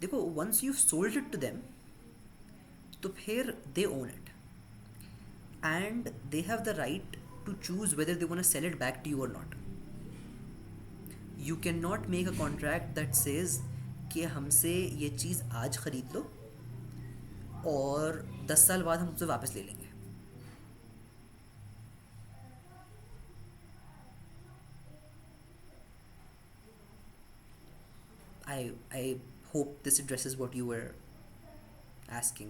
देखो, once you've sold it to them, तो फिर they own it and they have the right to choose whether they want to sell it back to you or not. You cannot make a contract that says कि हमसे ये चीज़ आज ख़रीद लो और 10 साल बाद हम उसे वापस ले लेंगे। I hope this addresses what you were asking.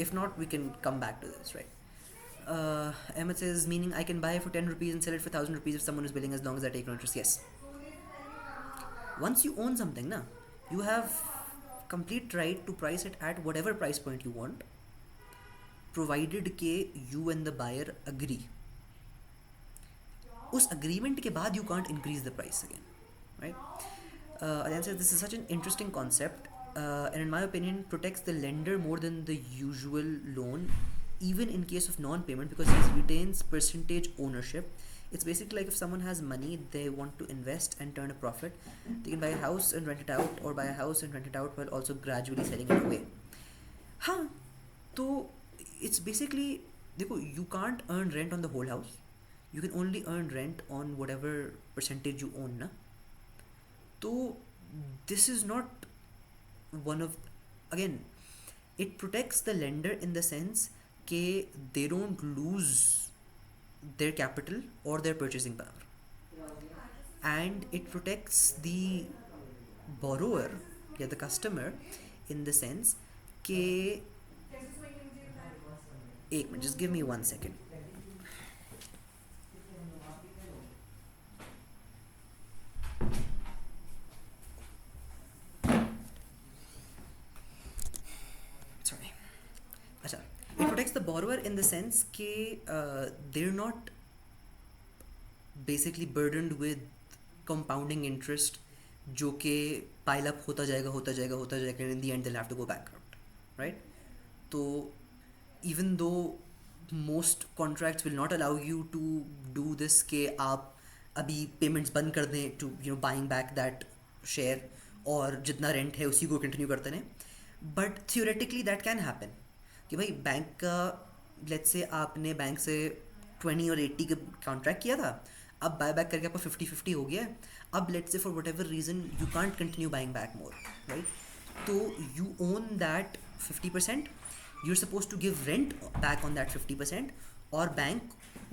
If not, we can come back to this, right? Ahmed says, meaning I can buy it for 10 rupees and sell it for 1,000 rupees if someone is willing, as long as I take no interest. Yes. Once you own something, na, you have complete right to price it at whatever price point you want, provided के you and the buyer agree. उस agreement के बाद you can't increase the price again, right? Adyan says, this is such an interesting concept, and in my opinion protects the lender more than the usual loan, even in case of non-payment, because it retains percentage ownership. It's basically like if someone has money, they want to invest and turn a profit, they can buy a house and rent it out, or buy a house and rent it out while also gradually selling it away. हाँ, तो it's basically, देखो, you can't earn rent on the whole house, you can only earn rent on whatever percentage you own, na? तो this is not one of, again, it protects the lender in the sense कि they don't lose their capital or their purchasing power, and it protects the borrower, yeah, the customer, in the sense कि, एक minute, just give me 1 second. Sorry. अच्छा, It protects the borrower in the sense कि they're not basically burdened with compounding interest जो कि pile up होता जाएगा and in the end they'll have to go bankrupt, right? तो even though most contracts will not allow you to do this कि आप अभी payments बंद कर दें to buying back that share और जितना rent है उसी को continue करते रहें, but theoretically that can happen कि भाई बैंक का लेट्स से आपने बैंक से 20 और 80 का कॉन्ट्रैक्ट किया था, अब बाय बैक करके आपका 50-50 हो गया है, अब let's say for what reason you can't continue buying back more, right? तो you own that 50%, you are suppose to give rent back on that 50%, और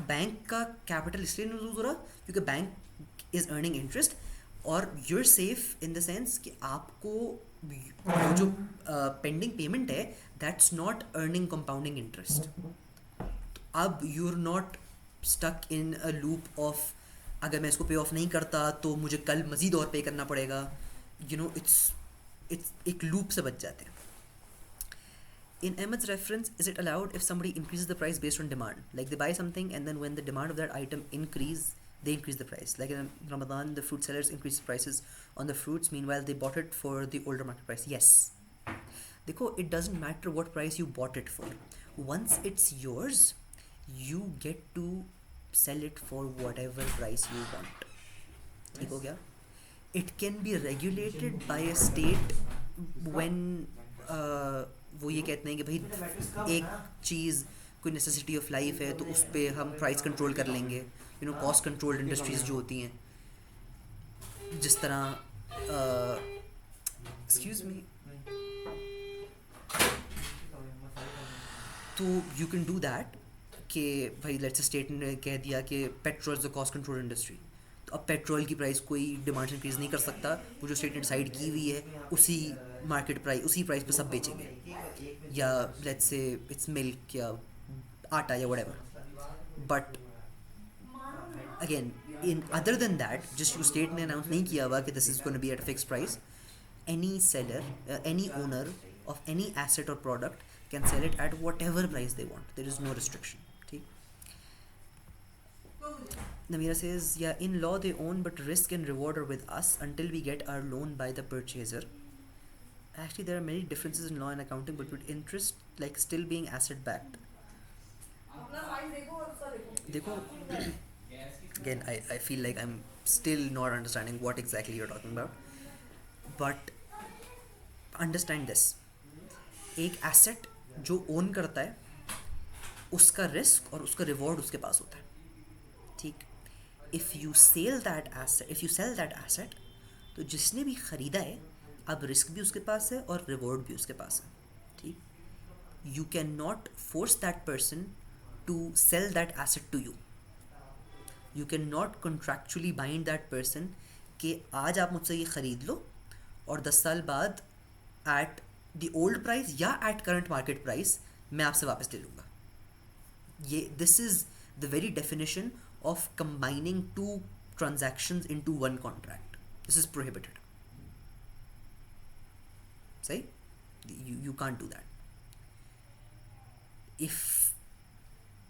बैंक का कैपिटल इसलिए नहीं लूज हो रहा क्योंकि बैंक इज़ अर्निंग इंटरेस्ट, और your safe in the sense कि आपको वो जो पेंडिंग पेमेंट है that's not earning compounding interest. अब you are not stuck in a loop of अगर मैं इसको पे ऑफ नहीं करता तो मुझे कल मज़ीद और पे करना पड़ेगा. इट्स एक लूप से बच जाते हैं. In Ahmed's reference, is it allowed if somebody increases the price based on demand? Like they buy something and then when the demand of that item they increase the price. Like in Ramadan, the fruit sellers increase prices on the fruits. Meanwhile, they bought it for the older market price. Yes. Dekho, it doesn't matter what price you bought it for. Once it's yours, you get to sell it for whatever price you want. ठीक हो गया? It can be regulated by a state when वो ये कहते हैं कि भाई एक चीज़ कोई नेसेसिटी ऑफ लाइफ है तो उस पर हम प्राइस कंट्रोल कर लेंगे. कॉस्ट कंट्रोल्ड इंडस्ट्रीज़ जो होती हैं, जिस तरह एक्सक्यूज़ मी, तो यू कैन डू दैट कि भाई लेट्स से स्टेट ने कह दिया कि petrol is the cost control industry, तो अब पेट्रोल की प्राइस कोई डिमांड से इंक्रीज़ नहीं कर सकता. वो जो स्टेट ने डिसाइड की हुई है उसी मार्केट प्राइस उसी प्राइस पे सब बेचेंगे, या लेट्स से इट्स मिल्क या आटा या whatever. But again in other than that, जिस स्टेट ने अनाउंस नहीं किया हुआ कि this is going to be at a fixed price, any seller any owner of any asset or product can sell it at what ever price they want. There is no restriction. ठीक. Namira says, yeah, in law they own, but risk and reward are with us until we get our loan by the purchaser. Actually, there are many differences in law and accounting, but with interest like still being asset backed. Dekho, again, I feel like I'm still not understanding what exactly you're talking about. But understand this. एक asset जो own करता है उसका risk और उसका reward उसके पास होता है. ठीक. If you sell that asset, तो जिसने भी ख़रीदा है अब रिस्क भी उसके पास है और रिवॉर्ड भी उसके पास है. ठीक. You can not force that person to sell that asset to you. You can not contractually bind that person कि आज आप मुझसे ये ख़रीद लो और 10 साल बाद एट द ओल्ड प्राइस या एट करंट मार्केट प्राइस मैं आपसे वापस ले लूँगा. ये this is the very definition of combining two transactions into one contract. This is prohibited. Say, you can't do that. If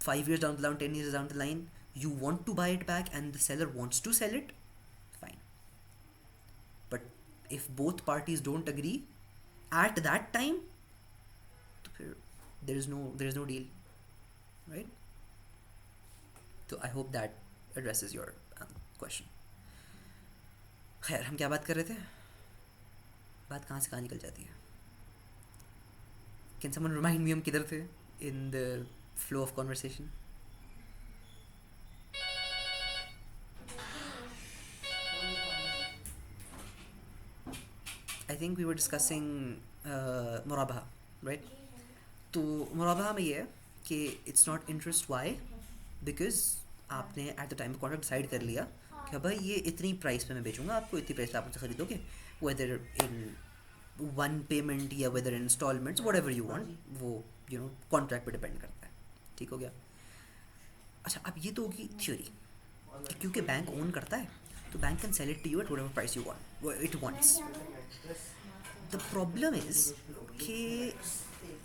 5 years down the line, 10 years down the line, you want to buy it back and the seller wants to sell it, fine. But if both parties don't agree at that time, there is no deal, right? So I hope that addresses your question. खैर, हम क्या बात कर रहे थे? बात कहाँ से कहाँ निकल जाती है? Can someone remind me हम किधर थे in the flow of conversation? I think we were discussing मुराबहा, right? तो मुराबहा में ये है कि it's not interest. Why? Because आपने at the time contract decide कर लिया कि भाई ये इतनी प्राइस पे मैं बेचूंगा आपको, इतनी प्राइस पे आप मुझसे खरीदोगे, वेदर इन वन पेमेंट या whether in instalments, whatever you want, वो कॉन्ट्रैक्ट पे डिपेंड करता है. ठीक हो गया. अच्छा, अब ये तो होगी थ्योरी कि क्योंकि बैंक ओन करता है तो bank can sell it to you at whatever price you want, it wants. The problem is कि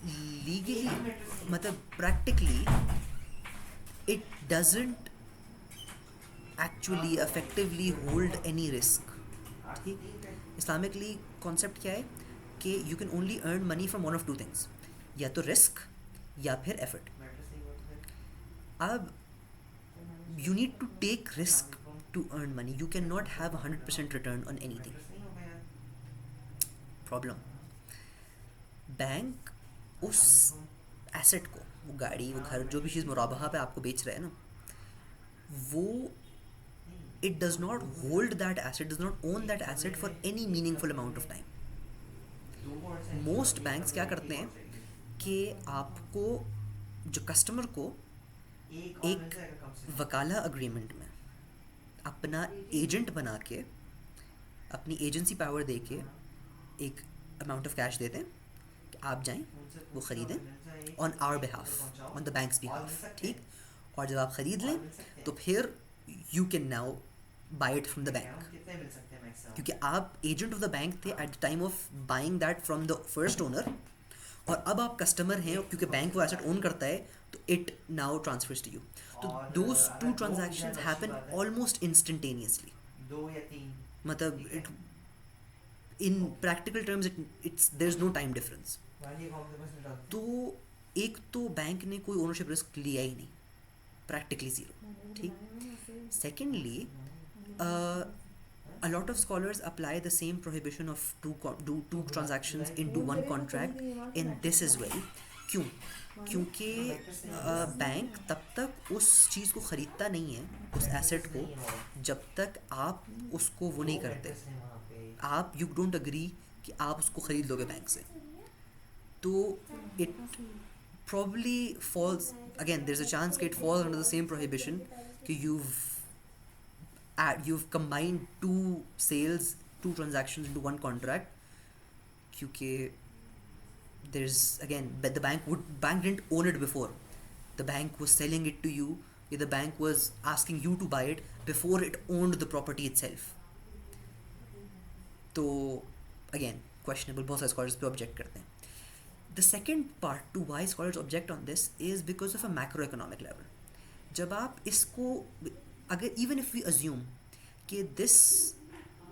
लीगली मतलब practically it doesn't actually effectively hold any risk. ठीक, इस्लामिकली कॉन्सेप्ट क्या है कि you can only earn money from one of two things, या तो risk या फिर एफर्ट. अब you need to take risk to earn money. You cannot have 100% return on anything. Problem, bank उस एसेट को, वो गाड़ी, वो घर, जो भी चीज़ मुराबहा पे आपको बेच रहे हैं ना, वो it does not hold that asset, does not own that asset for any meaningful amount of time. Most banks क्या करते हैं कि आपको, जो कस्टमर को, एक वकाला अग्रीमेंट में अपना एजेंट बना के, अपनी एजेंसी पावर दे के एक अमाउंट ऑफ कैश देते हैं कि आप जाएं वो ख़रीदें on our behalf, on the bank's behalf. ठीक, और जब आप ख़रीद लें तो फिर you can now buy it from the bank, क्योंकि आप एजेंट ऑफ द बैंक थे at the time of buying that from the first owner, और अब आप कस्टमर हैं, और क्योंकि बैंक वो एसेट ओन करता है तो it now transfers to you. तो those two transactions happen almost instantaneously. मतलब it, in practical terms, it's there is no time difference. तो एक तो बैंक ने कोई ओनरशिप रिस्क लिया ही नहीं, प्रैक्टिकली ज़ीरो. ठीक, secondly a lot of scholars apply the same prohibition of two transactions into one contract in this as well. क्यों? क्योंकि बैंक तब तक उस चीज़ को ख़रीदता नहीं है, उस एसेट को, जब तक आप उसको वो नहीं करते, आप यू डोंट अग्री कि आप उसको ख़रीद लोगे बैंक से. तो it probably falls, again there's a chance that it falls under the same prohibition कि you've combined two sales, two transactions into one contract, क्योंकि there's, again, but the bank didn't own it before, the bank was selling it to you, the bank was asking you to buy it before it owned the property itself. तो again questionable, बहुत सारे scholars पे object करते हैं. The second part to why scholars object on this is because of a macroeconomic level. जब आप इसको, अगर even if we assume कि this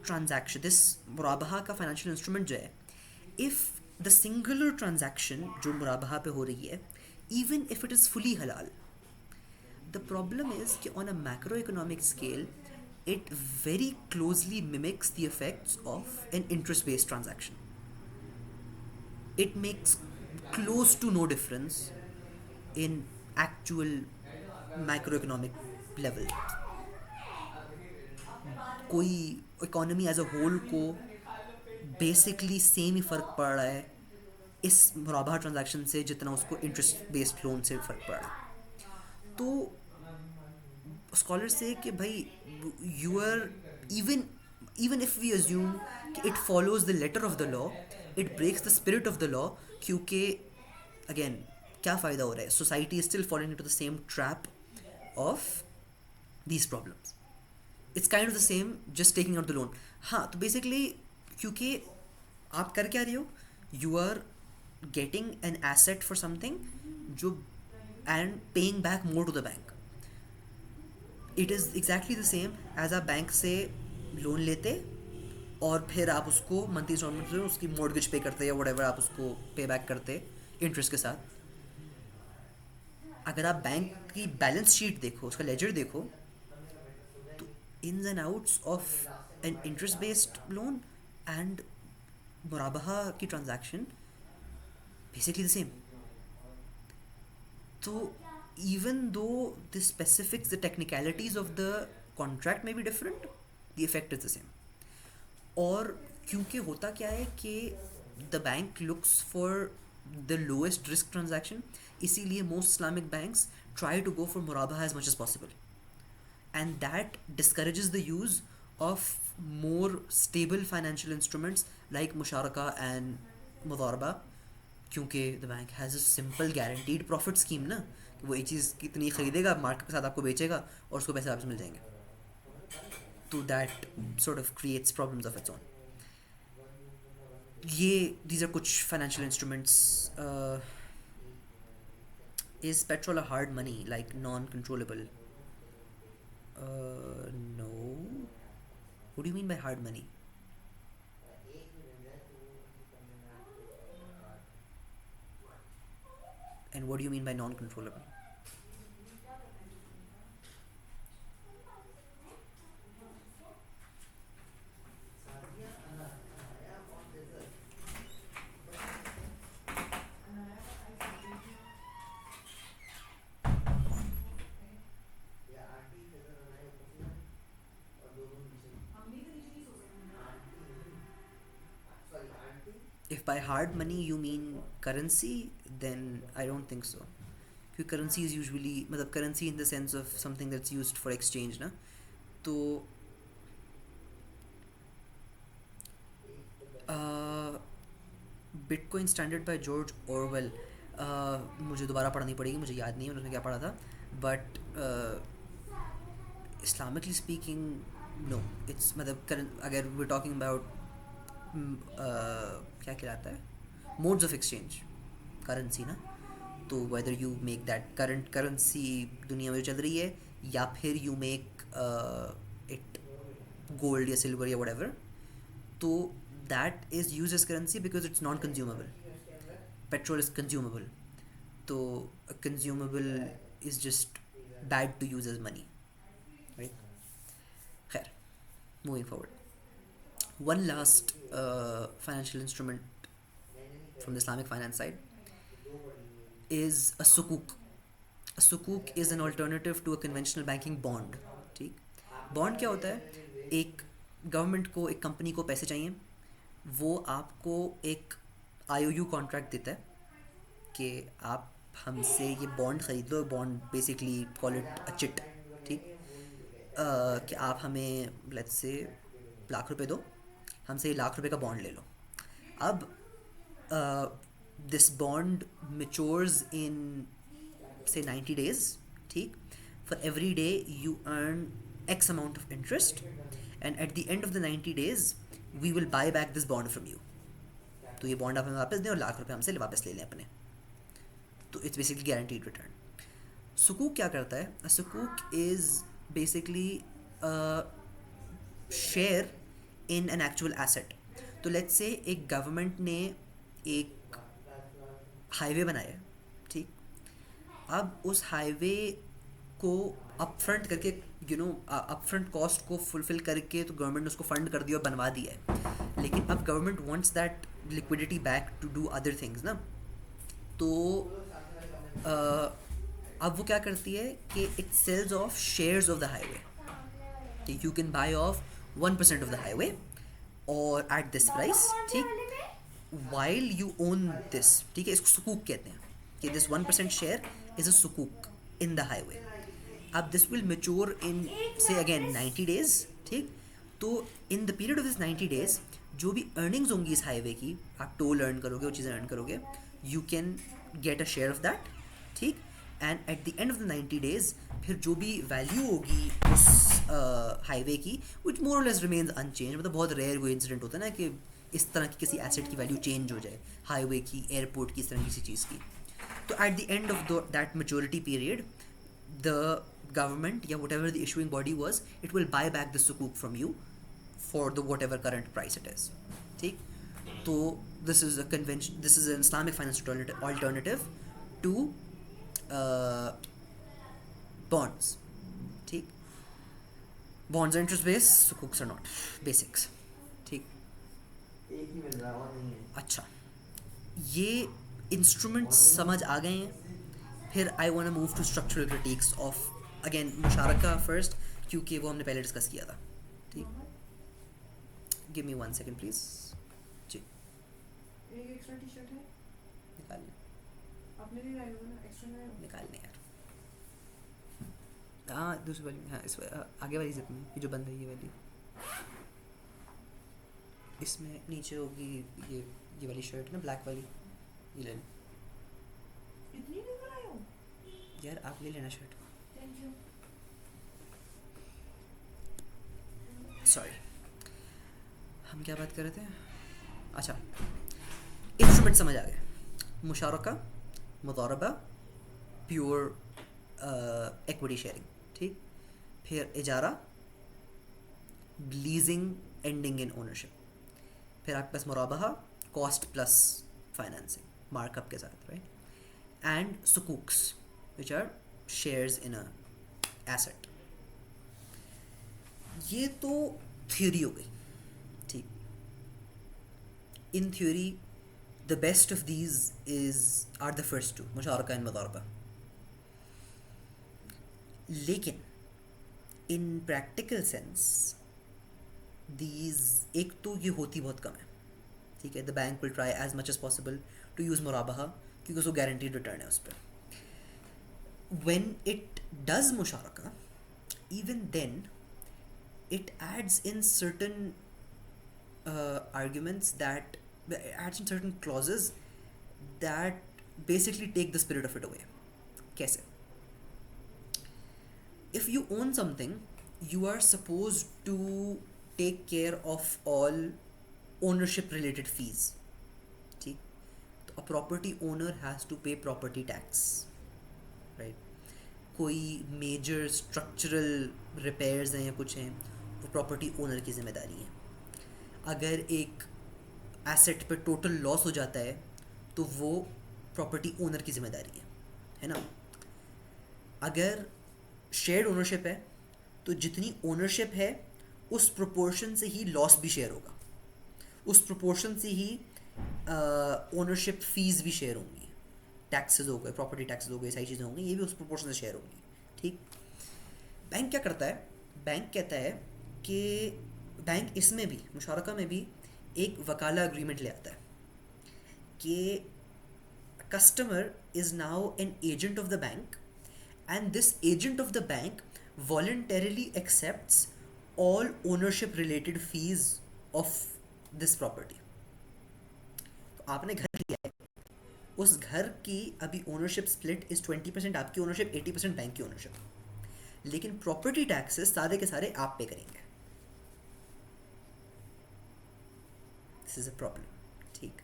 transaction, this मुराबहा का financial instrument जो है, if the singular transaction जो मुराबहा पे हो रही है, even if it is fully halal, the problem is कि on a macroeconomic scale, it very closely mimics the effects of an interest-based transaction. It makes close to no difference in actual macroeconomic level. कोई economy as a whole को basically same ही फ़र्क पड़ रहा है इस मुराबहा transaction से जितना उसको इंटरेस्ट बेस्ड लोन से फ़र्क पड़ रहा है. तो स्कॉलर से कि भाई you are, even if we assume कि it follows the letter of the law, it breaks the spirit of the law, क्योंकि again क्या फ़ायदा हो रहा है, society is still falling into the same trap of these problems. It's kind of the same just taking out the loan. हाँ, तो basically क्योंकि आप कर क्या रहे हो, you are getting an asset for something जो and paying back more to the bank. It is exactly the same as आप बैंक से लोन लेते और फिर आप उसको मंथली इंस्टॉलमेंट में उसकी मॉर्गेज पे करते या whatever आप उसको पे बैक करते इंटरेस्ट के साथ. अगर आप बैंक की बैलेंस शीट देखो, उसका लेजर देखो, तो ins and outs of an interest based loan and मुराबहा की transaction basically the same. So even though the specifics, the technicalities of the contract may be different, the effect is the same. और क्योंकि होता क्या है कि the bank looks for the lowest risk transaction, इसीलिए most Islamic banks try to go for murabaha as much as possible, and that discourages the use of more stable financial instruments like musharaka and mudaraba, क्योंकि the bank has a simple guaranteed profit scheme ना, कि वो एक चीज़ कितनी ख़रीदेगा market के साथ आपको बेचेगा और उसको पैसे वापस मिल जाएंगे. तो that sort of creates problems of its own. ये these are कुछ financial instruments Is petrol a hard money, like non-controllable? No. What do you mean by hard money? And what do you mean by non-controllable? If by hard money you mean currency, then I don't think so. Because currency is usually, मतलब currency in the sense of something that's used for exchange ना, तो bitcoin standard by George Orwell, मुझे दोबारा पढ़नी पड़ेगी, मुझे याद नहीं है उन्होंने क्या पढ़ा था, but Islamically speaking no, it's मतलब अगर वी टॉकिंग अबाउट क्या कहलाता है, मोड्स ऑफ एक्सचेंज, करेंसी ना, तो whether you make that current currency दुनिया में जो चल रही है, या फिर यू मेक इट गोल्ड या सिल्वर या व्हाटएवर, तो that is used as currency because it's non-consumable. Petrol is consumable, so a consumable is just bad to use as money, right? Khair, moving forward, one last financial instrument from the Islamic finance side is a sukuk. A sukuk is an alternative to a conventional banking bond. ठीक, bond क्या होता है, एक government को, एक company को पैसे चाहिए, वो आपको एक IOU कॉन्ट्रैक्ट देता है कि आप हमसे ये बॉन्ड ख़रीद लो, bond basically call it a chit, ठीक, कि आप हमें लेट्स से ₹1,00,000 दो, हमसे ₹1,00,000 का बॉन्ड ले लो. अब दिस बॉन्ड मैच्योर्स इन से 90 days, ठीक, for every day you earn X amount of interest, and at the end of the 90 days we will buy back this bond from you. तो ये बॉन्ड आप हमें वापस दें और ₹1,00,000 हमसे वापस ले लें अपने, तो इट्स बेसिकली गारंटीड रिटर्न. सुकूक क्या करता है, अ सुकूक is basically share in an actual asset. तो लेट्स से एक गवर्नमेंट ने एक हाईवे बनाया है, ठीक, अब उस हाईवे को अपफ्रंट करके अपफ्रंट कॉस्ट को फुलफिल करके तो गवर्नमेंट ने उसको फंड कर दिया और बनवा दिया है, लेकिन अब government wants that liquidity back to do other things ना, तो अब वो क्या करती है कि it sells off shares of the highway. You can buy of 1% of the highway और एट दिस प्राइस, ठीक, वाइल यू ओन दिस, ठीक है, इसको सुकूक कहते हैं कि दिस 1% शेयर इज अ सुकूक इन द हाईवे. अब this will mature in say again 90 days, ठीक, तो in the period of this 90 days जो भी अर्निंग्स होंगी इस हाईवे की, आप टोल अर्न करोगे, वो चीज़ें अर्न करोगे, you can get a share of that, ठीक, and at the end of the 90 days फिर जो भी वैल्यू होगी उस हाईवे की, विच मोर और लेस रिमेन्स अनचेंज. मतलब बहुत रेयर वो इंसिडेंट होता है ना कि इस तरह की किसी एसेट की वैल्यू चेंज हो जाए, हाईवे की, एयरपोर्ट की, इस तरह किसी चीज़ की. तो eight the end of that maturity period the government, yeah, whatever the issuing body was, it will buy back the sukuk from you for the whatever current price it is. ठीक, तो this is a convention, this is an Islamic financial alternative to bonds. ठीक, bonds are interest based, sukuks are not, basics. ठीक, एक ही मिल रहा है और नहीं है. अच्छा, ये इंस्ट्रूमेंट्स समझ आ गए हैं. फिर I want to move to structural critics of again मुशारका फर्स्ट, क्योंकि वो हमने पहले डिस्कस किया था. ठीक, गिव मी 1 second प्लीज. जी, एक एक्स्ट्रा टी शर्ट है, निकाल लें. आपने नहीं लाया होगा ना, एक्स्ट्रा लाया होगा. निकाल लें यार. हाँ, दूसरी वाली, हाँ, इस आगे वाली जिप में, ये जो बंद है ये वाली, इसमें नीचे होगी ये वाली शर्ट ना, ब्लैक वाली, ये ले लें. इतनी लेकर आए हो यार, आप ले लेना शर्ट. Thank you. सॉरी, हम क्या बात कर रहे थे. अच्छा, इंस्ट्रूमेंट समझ आ गए. मुशारका, मुदारबा, प्योर इक्विटी शेयरिंग, ठीक। फिर इजारा, लीजिंग एंडिंग इन ओनरशिप, फिर आपके पास मुराबहा, कॉस्ट प्लस फाइनेंसिंग मार्कअप के साथ, राइट। एंड सुकूक्स which are shares in a asset. ये तो थ्योरी हो गई, ठीक। In theory the best of these is are the first two, मुशारका इन मुदारबा। लेकिन इन प्रैक्टिकल सेंस दीज, एक तो ये होती बहुत कम है, ठीक है। The bank will try as much as possible to use मुराबहा, क्योंकि उसको गारंटीड रिटर्न है उस पर। when it does musharaka, even then it adds in certain arguments that adds in certain clauses that basically take the spirit of it away. Kaise? If you own something, you are supposed to take care of all ownership related fees, ठीक। तो a property owner has to pay property tax, right. कोई major structural repairs हैं या कुछ हैं, वो property owner की ज़िम्मेदारी है। अगर एक एसेट पे टोटल लॉस हो जाता है तो वो प्रॉपर्टी ओनर की ज़िम्मेदारी है ना। अगर शेयर्ड ओनरशिप है तो जितनी ओनरशिप है उस प्रोपोर्शन से ही लॉस भी शेयर होगा, उस प्रोपोर्शन से ही ओनरशिप फीस भी शेयर होंगी, टैक्सेस हो गए, प्रॉपर्टी टैक्सेस हो गए, सारी चीज़ें होंगी, ये भी उस प्रोपोर्शन से शेयर होंगी, ठीक। बैंक क्या करता है, बैंक कहता है कि बैंक इसमें भी, मुशारका में भी एक वकाला एग्रीमेंट ले आता है कि customer is now an agent of the bank and this agent of the bank voluntarily accepts all ownership related fees of this property. तो आपने घर लिया है, उस घर की अभी ओनरशिप स्प्लिट इज 20% आपकी ओनरशिप, 80% बैंक की ओनरशिप, लेकिन प्रॉपर्टी टैक्सेस सारे के सारे आप पे करेंगे। दिस इज अ प्रॉब्लम, ठीक।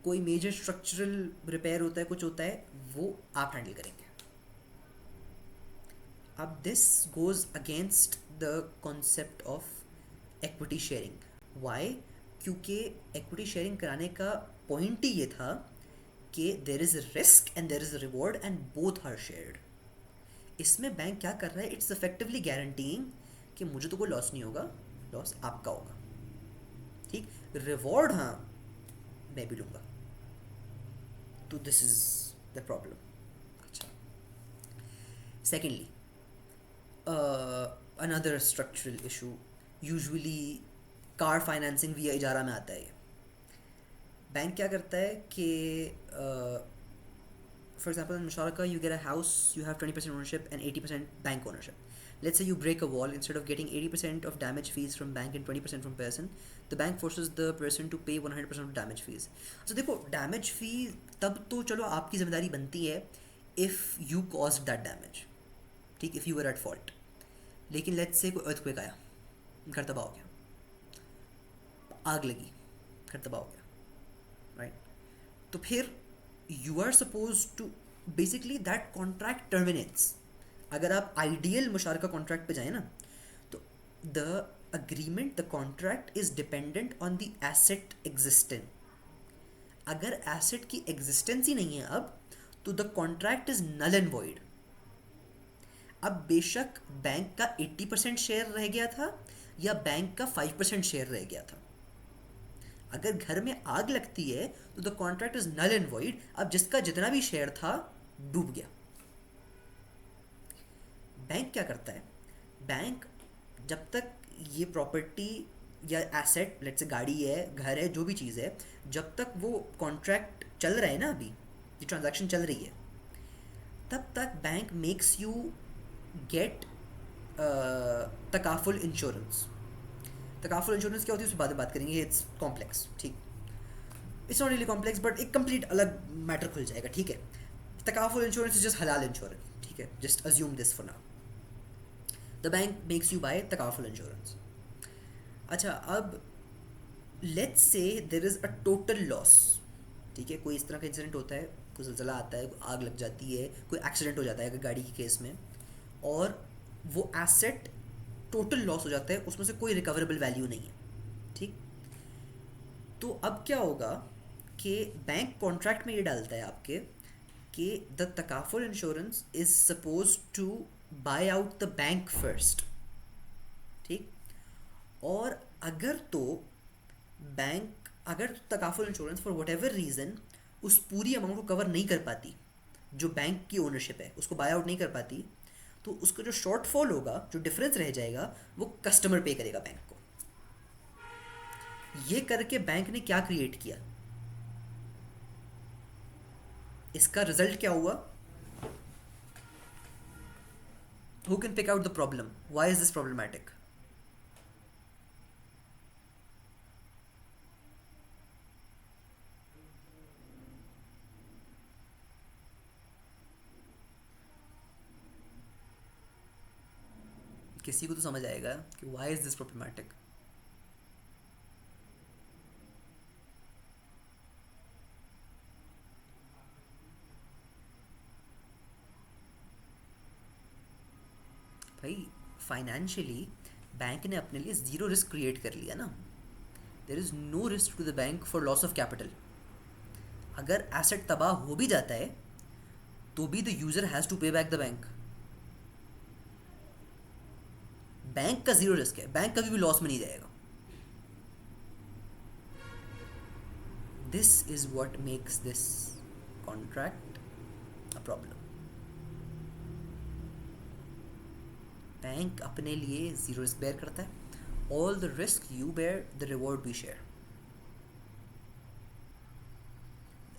कोई मेजर स्ट्रक्चरल रिपेयर होता है, कुछ होता है, वो आप हैंडल करेंगे। अब this goes against the concept of equity sharing. Why? क्योंकि एक्विटी शेयरिंग कराने का पॉइंट ही ये था कि there is risk and there is reward and both are shared. इसमें बैंक क्या कर रहा है, इट्स इफेक्टिवली गारंटीइंग कि मुझे तो कोई लॉस नहीं होगा, लॉस आपका होगा, ठीक। रिवॉर्ड हाँ मैं भी लूँगा। तो दिस इज द प्रॉब्लम। अच्छा, secondly another structural issue, usually car financing विया इजारा में आता है। बैंक क्या करता है कि for example in musharaka you get a house, you have 20% ownership and 80% bank ownership. Let's say you break a wall, instead of getting 80% of damage fees from bank and 20% from person, the bank forces the person to pay 100% of damage fees. So देखो damage fee तब तो चलो आपकी जिम्मेदारी बनती है if you caused that damage, ठीक, if you were at fault। लेकिन let's say कोई earthquake आया, घर तबाह हो गया, आग लगी, घर तबाह हो गया, राइट। तो फिर you are supposed to basically that contract terminates। अगर आप आइडियल मुशारका कॉन्ट्रैक्ट पे जाए ना, तो the agreement, the contract is dependent on the asset existing। अगर एसेट की एग्जिस्टेंस ही नहीं है अब, तो the contract is null and void. अब बेशक बैंक का 80% शेयर रह गया था या बैंक का 5% शेयर रह गया था, अगर घर में आग लगती है तो the contract is null and void. अब जिसका जितना भी शेयर था डूब गया। बैंक क्या करता है, बैंक जब तक ये प्रॉपर्टी या एसेट, लेट्स से गाड़ी है, घर है, जो भी चीज़ है, जब तक वो कॉन्ट्रैक्ट चल रहा है ना, अभी ये ट्रांजैक्शन चल रही है, तब तक बैंक मेक्स यू गेट तकाफुल इंश्योरेंस। तकाफुल इंश्योरेंस क्या होती है उस बाद में बात करेंगे, इट्स कॉम्प्लेक्स, ठीक। It's not really complex but एक कंप्लीट अलग मैटर खुल जाएगा, ठीक है। तकाफुल इंश्योरेंस इज जस्ट हलाल इंश्योरेंस, ठीक है, just assume this for now. The bank makes you buy तकाफुल इंश्योरेंस। अच्छा, अब let's say there is a total loss, ठीक है, कोई इस तरह का इंसिडेंट होता है, कोई ज़लज़ला आता है, आग लग जाती है, कोई एक्सीडेंट हो जाता है अगर गाड़ी के केस में, और वो एसेट टोटल लॉस हो जाता है, उसमें से कोई रिकवरेबल वैल्यू नहीं है, ठीक। तो अब क्या होगा कि बैंक कॉन्ट्रैक्ट में ये डालता है आपके कि द तकाफुल insurance is suppose to buy out the bank first, ठीक। और अगर तो बैंक, अगर तकाफुल insurance for what reason उस पूरी अमाउंट को कवर नहीं कर पाती, जो बैंक की ओनरशिप है उसको बाय आउट नहीं कर पाती, तो उसका जो शॉर्टफॉल होगा, जो डिफरेंस रह जाएगा, वो कस्टमर पे करेगा बैंक को। ये करके बैंक ने क्या क्रिएट किया, इसका रिजल्ट क्या हुआ? Who can pick out the problem? Why is this problematic? किसी को तो समझ आएगा कि व्हाई इज दिस प्रॉब्लमैटिक। भाई फाइनेंशियली बैंक ने अपने लिए ज़ीरो रिस्क क्रिएट कर लिया ना। There is no risk to the bank for loss of capital. अगर एसेट तबाह हो भी जाता है तो भी the user has to pay back the bank. Bank का ज़ीरो रिस्क है, बैंक कभी भी लॉस में नहीं जाएगा। This is what makes this contract a problem. Bank अपने लिए ज़ीरो रिस्क बेयर करता है, all the risk you bear, the reward we share.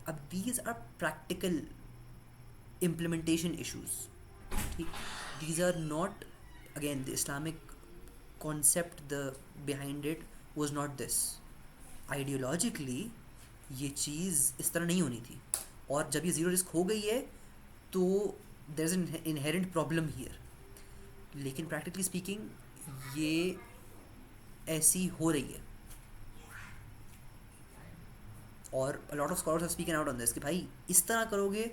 अब these are practical implementation issues, ठीक। these are not, again the Islamic concept, the behind it was not this। ideologically ये चीज़ इस तरह नहीं होनी थी, और जब ये ज़ीरो रिस्क हो गई है तो there is an inherent problem here। लेकिन प्रैक्टिकली स्पीकिंग ये ऐसी हो रही है, और a lot of scholars are speaking out on this कि भाई इस तरह करोगे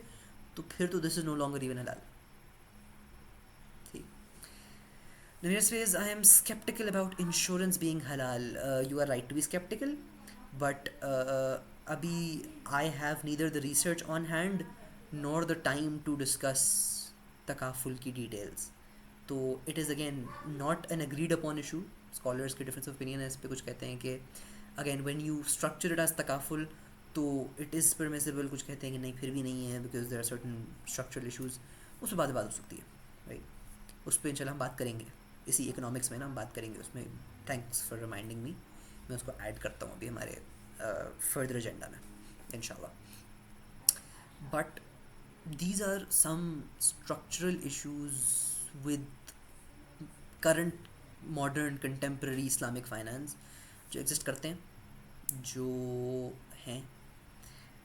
तो फिर तो this is no longer even हलाल। Niraj says, I am skeptical about insurance being halal. You are right to be skeptical, but abhi I have neither the research on hand nor the time to discuss takaful ki details. तो it is again not an agreed upon issue. Scholars के difference of opinion है इस पे। कुछ कहते हैं कि again when you structure it as takaful तो it is permissible, कुछ कहते हैं कि नहीं फिर भी नहीं है because there are certain structural issues। उस पर बात हो सकती है, राइट। उस पर इंशाल्लाह हम बात करेंगे इसी इकोनॉमिक्स में ना, हम बात करेंगे उसमें। थैंक्स फॉर रिमाइंडिंग मी, मैं उसको ऐड करता हूँ अभी हमारे फर्दर एजेंडा में इंशाल्लाह। But these are some structural issues with current modern contemporary Islamic finance जो एग्जिस्ट करते हैं, जो हैं।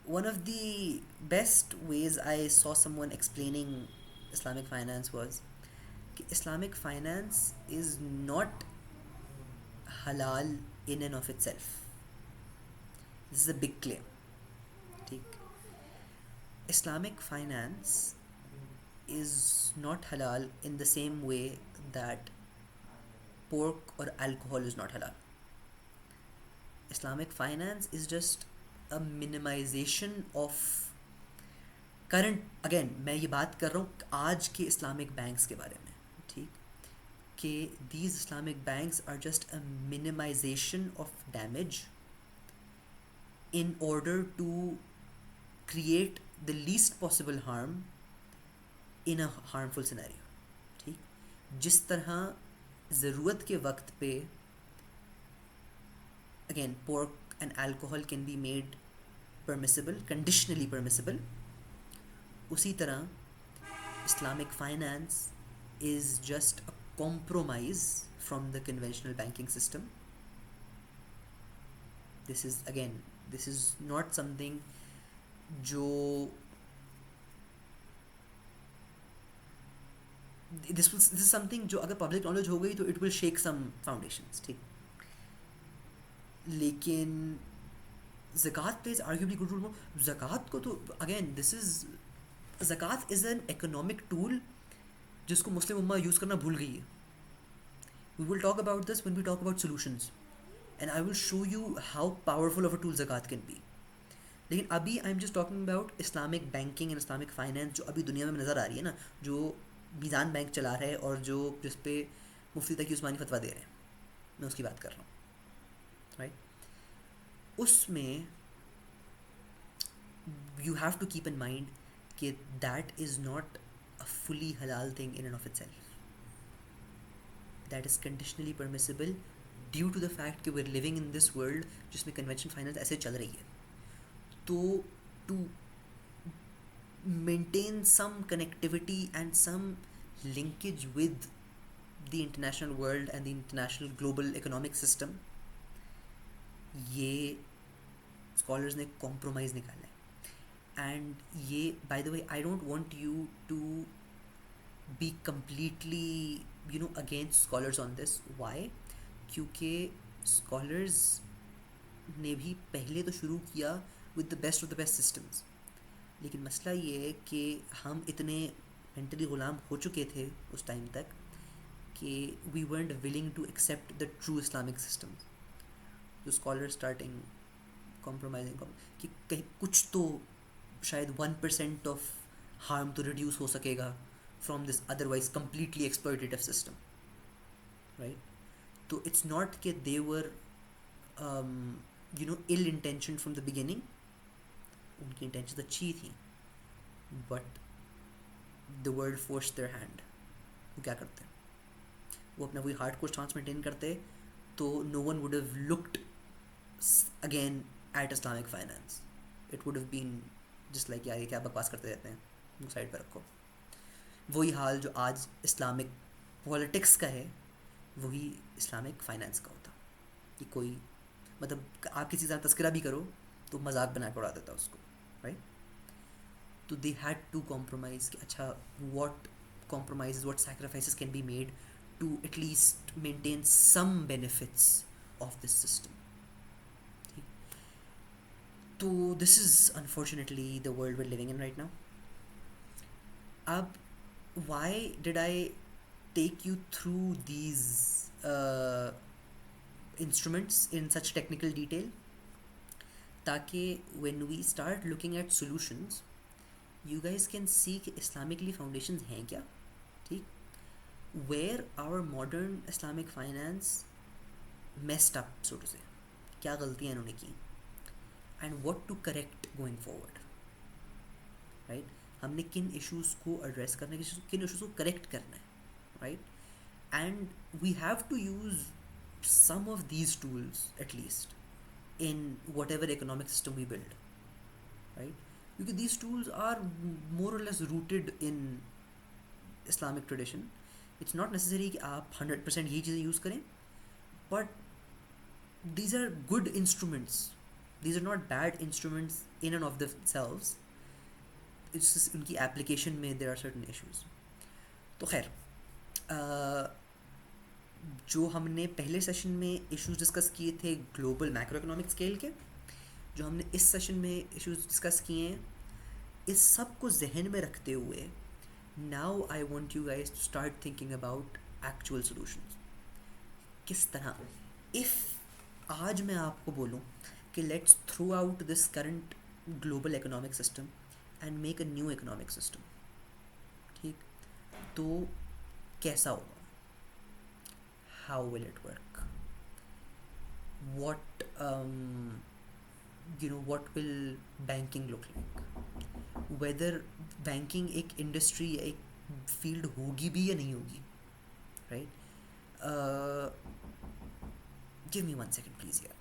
One of the best ways I saw someone explaining Islamic finance was Islamic finance is not halal in and of itself. This is a big claim, ठीक। Islamic finance is not halal in the same way that pork or alcohol is not halal. Islamic finance is just a minimization of current, again मैं ये बात कर रहा हूँ आज के Islamic banks के बारे में, ठीक, कि these Islamic banks are just a minimization of damage in order to create the least possible harm in a harmful scenario, ठीक। जिस तरह ज़रूरत के वक्त पे again pork and alcohol can be made permissible, conditionally permissible, उसी तरह Islamic finance is just a compromise from the conventional banking system. This is not something जो this is something जो अगर public knowledge हो गई तो it will shake some foundations, ठीक। लेकिन ज़कात प्लेज आर्ग्यूबली गुड रोल। ज़कात को तो अगेन दिस इज़, ज़कात इज़ एन इकोनॉमिक टूल जिसको मुस्लिम उम्मा यूज़ करना भूल गई है। We will talk about this when we talk about solutions and I will show you how powerful of a tool ज़कात कैन बी। लेकिन अभी I am just talking about Islamic banking and Islamic finance जो अभी दुनिया में नज़र आ रही है ना, जो मीज़ान बैंक चला रहा है और जो जिस पे मुफ्ती तकी उस्मानी फतवा दे रहे हैं, मैं उसकी बात कर रहा हूँ, राइट। उसमें you have to keep in mind कि that is not a fully halal thing in and of itself. That is conditionally permissible due to the fact कि we're living in this world जिसमें conventional finance ऐसे चल रही है. तो to maintain some connectivity and some linkage with the international world and the international global economic system, ये scholars ने compromise निकाला है. And ये, by the way, I don't want you to be completely, against scholars on this. Why? क्योंकि scholars ने भी पहले तो शुरू किया with the best of the best systems. लेकिन मसला ये है कि हम इतने mentally ग़ुलाम हो चुके थे उस टाइम तक कि we weren't willing to accept the true Islamic systems. तो scholars starting compromising कि कहीं कुछ तो शायद 1% ऑफ हार्म तो रिड्यूस हो सकेगा from this otherwise completely exploitative system, right. तो इट्स नॉट कि दे वर इल इंटेंशन फ्रॉम द बिगिनिंग, उनकी इंटेंशन अच्छी थी, but the world force their hand. वो क्या करते हैं, वो अपना वही हार्ड कोर स्टांस मेंटेन करते, तो no one would have looked again at Islamic finance. It would have been just like यार ये क्या बकवास करते रहते हैं, वो साइड पर रखो. वही हाल जो आज इस्लामिक पॉलिटिक्स का है वही इस्लामिक फाइनेंस का होता कि कोई मतलब आप किसी तरह तस्करा भी करो तो मजाक बना के उड़ा देता उसको, राइट. तो दे हैड टू कॉम्प्रोमाइज़ कि अच्छा what compromise what sacrifices can be made to at least maintain some benefits of this system. तो this is unfortunately the world we're living in right now. अब why did I take you through these instruments in such technical detail? ताकि when we start looking at solutions, you guys can see कि Islamically foundations हैं क्या, ठीक. Where our modern Islamic finance messed up, so to say, क्या गलतियाँ इन्होंने की, and what to correct going forward, right. हमने किन issues को address करना है, किन issues को correct करना है, right. and we have to use some of these tools at least in whatever economic system we build, right, because these tools are more or less rooted in Islamic tradition. It's not necessary कि आप 100% यही चीज़ें use करें, but these are good instruments. These are not bad instruments in and of themselves. It's just उनकी application में there are certain issues. तो खैर जो हमने पहले सेशन में issues डिस्कस किए थे ग्लोबल मैक्रो इकोनॉमिक स्केल के, जो हमने इस सेशन में issues डिस्कस किए हैं, इस सब को जहन में रखते हुए now I want you guys to start thinking about actual solutions. किस तरह, if आज मैं आपको बोलूँ कि let's throw out this current global economic system and make a new economic system, ठीक, तो कैसा होगा, how will it work, what what will banking look like, whether banking एक industry या एक field होगी भी या नहीं होगी, right. Give me 1 second please यार.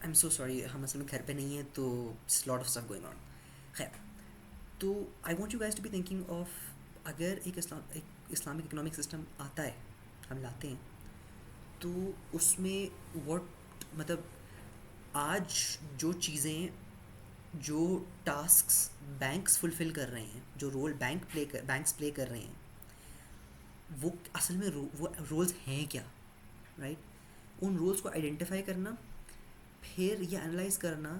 I'm so sorry, हम असल में घर पे नहीं हैं तो lot of stuff going on. खैर, तो I want you guys to be thinking of अगर एक इस्लामिक इकोनॉमिक सिस्टम आता है, हम लाते हैं, तो उसमें व्हाट मतलब आज जो चीज़ें जो टास्क्स बैंक्स फुलफिल कर रहे हैं, जो रोल बैंक्स प्ले कर रहे हैं, वो असल में वो रोल्स हैं क्या, राइट? उन रोल्स को आइडेंटिफाई करना, फिर ये एनालाइज करना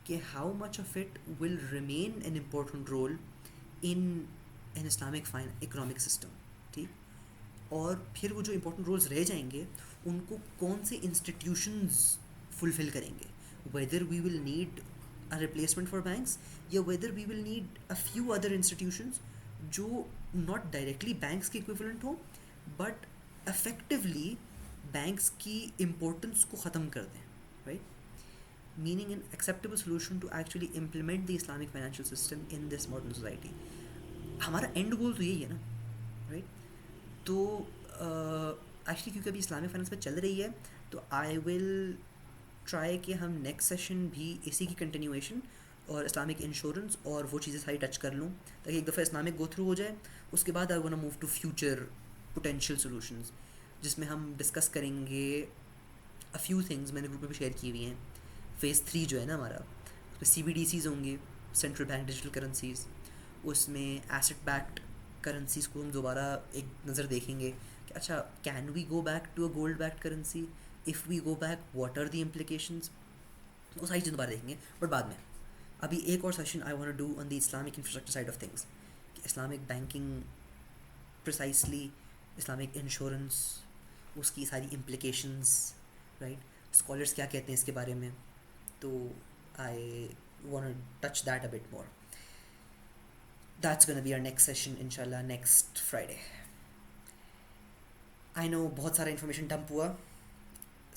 कि how much of it will remain an important role in an Islamic economic system, ठीक? और फिर वो जो इम्पोर्टेंट रोल्स रह जाएंगे उनको कौन से इंस्टीट्यूशंस फुलफिल करेंगे, whether we will need a replacement for banks या whether we will need a few other institutions जो नॉट डायरेक्टली बैंक्स के इक्विवेलेंट हो बट अफेक्टिवली बैंक्स की इम्पोर्टेंस को ख़त्म कर दें, राइट? Meaning an acceptable solution to actually implement the Islamic financial system in this modern society. हमारा एंड गोल तो यही है ना, राइट? तो एक्चुअली क्योंकि अभी इस्लामिक फाइनेंस में चल रही है तो आई विल ट्राई कि हम नेक्स्ट सेशन भी इसी की कंटिन्यूएशन और इस्लामिक इंश्योरेंस और वो चीज़ें सारी टच कर लूँ, ताकि एक दफ़ा इस्लामिक गो थ्रू हो जाए, उसके बाद I want to move to future potential solutions, जिसमें हम डिस्कस करेंगे अ फ्यू थिंग्स मैंने ग्रुप में भी शेयर की हुई हैं। फेज़ 3 जो है ना हमारा, उसमें CBDCs होंगे, सेंट्रल बैंक डिजिटल करेंसीज, उसमें एसेट बैक्ड करेंसीज को हम दोबारा एक नज़र देखेंगे कि अच्छा can we go back to a gold backed currency, if we go back what are the implications, वो सारी चीज़ दोबारा देखेंगे बट बाद में। अभी एक और session I want to do on the Islamic infrastructure side of things, कि Islamic banking precisely, Islamic insurance, उसकी सारी इम्प्लीकेशंस, राइट? स्कॉलर्स क्या कहते हैं इसके बारे में, तो I want to touch that a bit more. That's gonna be our next session inshallah next Friday. I know बहुत सारा इन्फॉर्मेशन डंप हुआ,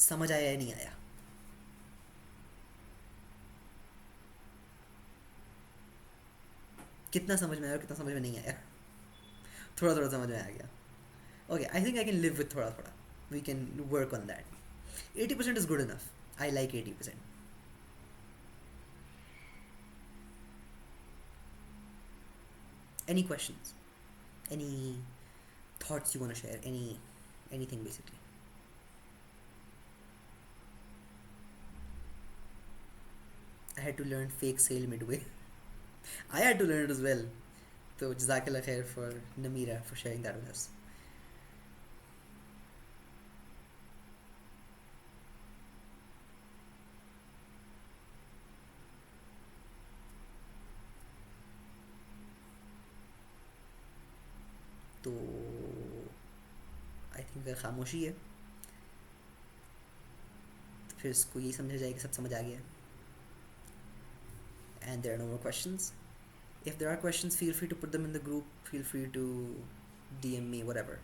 समझ आया या नहीं आया? कितना समझ में आया और कितना समझ में नहीं आया? थोड़ा थोड़ा समझ में आ गया. Okay, I think I can live with थोड़ा थोड़ा. We can work on that. 80% is good enough. I like 80%. Any questions? Any thoughts you want to share? Anything basically? I had to learn fake sale midway. I had to learn it as well. So Jazakallah khair for Namira for sharing that with us. तो I think अगर खामोशी है तो फिर इसको यही समझा जाए कि सब समझ आ गया. And there are no more questions. If there are questions, feel free to put them in the group. Feel free to DM me, whatever,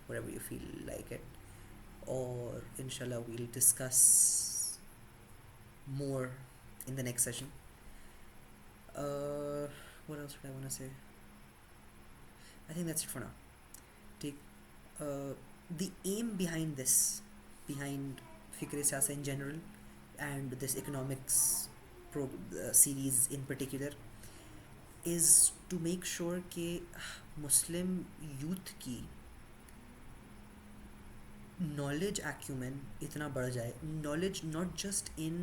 whatever you feel like it. Or inshallah, we'll discuss more in the next session. What else would I want to say? I think that's it for now. The aim behind this, behind Fikr Siyasa in general, and this economics series in particular, is to make sure कि Muslim youth की knowledge acumen इतना बढ़ जाए. Knowledge not just in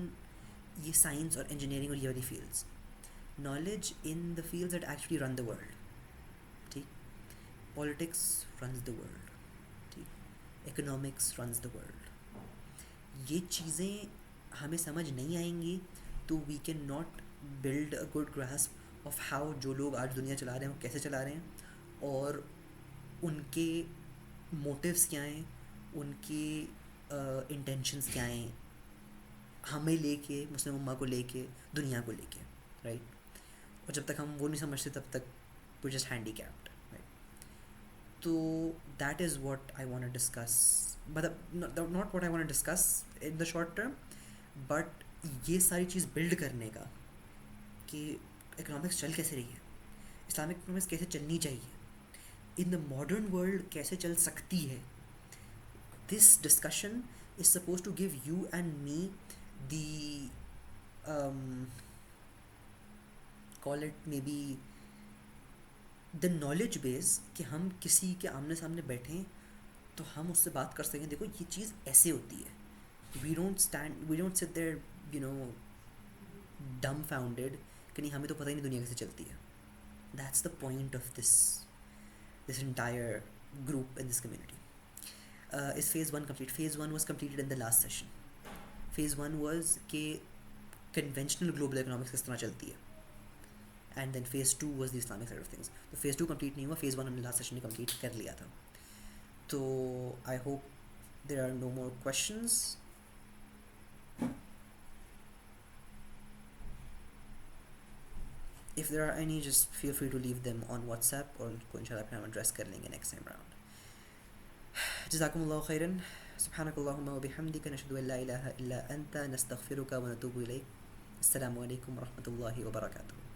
ये science और engineering और ये वाली fields, knowledge in the fields that actually run the world. ठीक? Politics runs the world. Economics runs the world. ये चीज़ें हमें समझ नहीं आएंगी तो we can not build a good grasp of how जो लोग आज दुनिया चला रहे हैं वो कैसे चला रहे हैं और उनके motives क्या हैं, उनके intentions क्या हैं हमें लेके, मुस्लिम उम्मा को लेके, दुनिया को लेके, right? और जब तक हम वो नहीं समझते तब तक we're just handicapped. So that is what I want to discuss, but not what I want to discuss in the short term, but ये सारी चीज़ build करने का कि economics चल कैसे रही है, Islamic economics कैसे चलनी चाहिए, in the modern world कैसे चल सकती है. This discussion is supposed to give you and me the call it maybe the knowledge base कि हम किसी के आमने सामने बैठें तो हम उससे बात कर सकें, देखो ये चीज़ ऐसे होती है, we don't sit there you know dumbfounded कि नहीं हमें तो पता ही नहीं दुनिया कैसे चलती है. That's the point of this entire group in this community. Is phase 1 complete? Phase 1 was completed in the last session. Phase 1 was कि conventional global economics किस तरह चलती है, and then phase 2 was the Islamic side of things. तो phase 2 complete नहीं हुआ, phase 1 हमने last session में complete कर लिया था. तो I hope there are no more questions. If there are any, just feel free to leave them on WhatsApp, और उनको इंशाल्लाह फिर हम address कर लेंगे next time round. जज़ाकुमुल्लाहु खैरन. सुब्हानकल्लाहुम्मा व बिहम्दिका नशहदु अन ला इलाहा इल्ला अंता नस्तगफिरुका व नतूबु इलैक. अस्सलामु अलैकुम व रहमतुल्लाहि व बरकातुहू.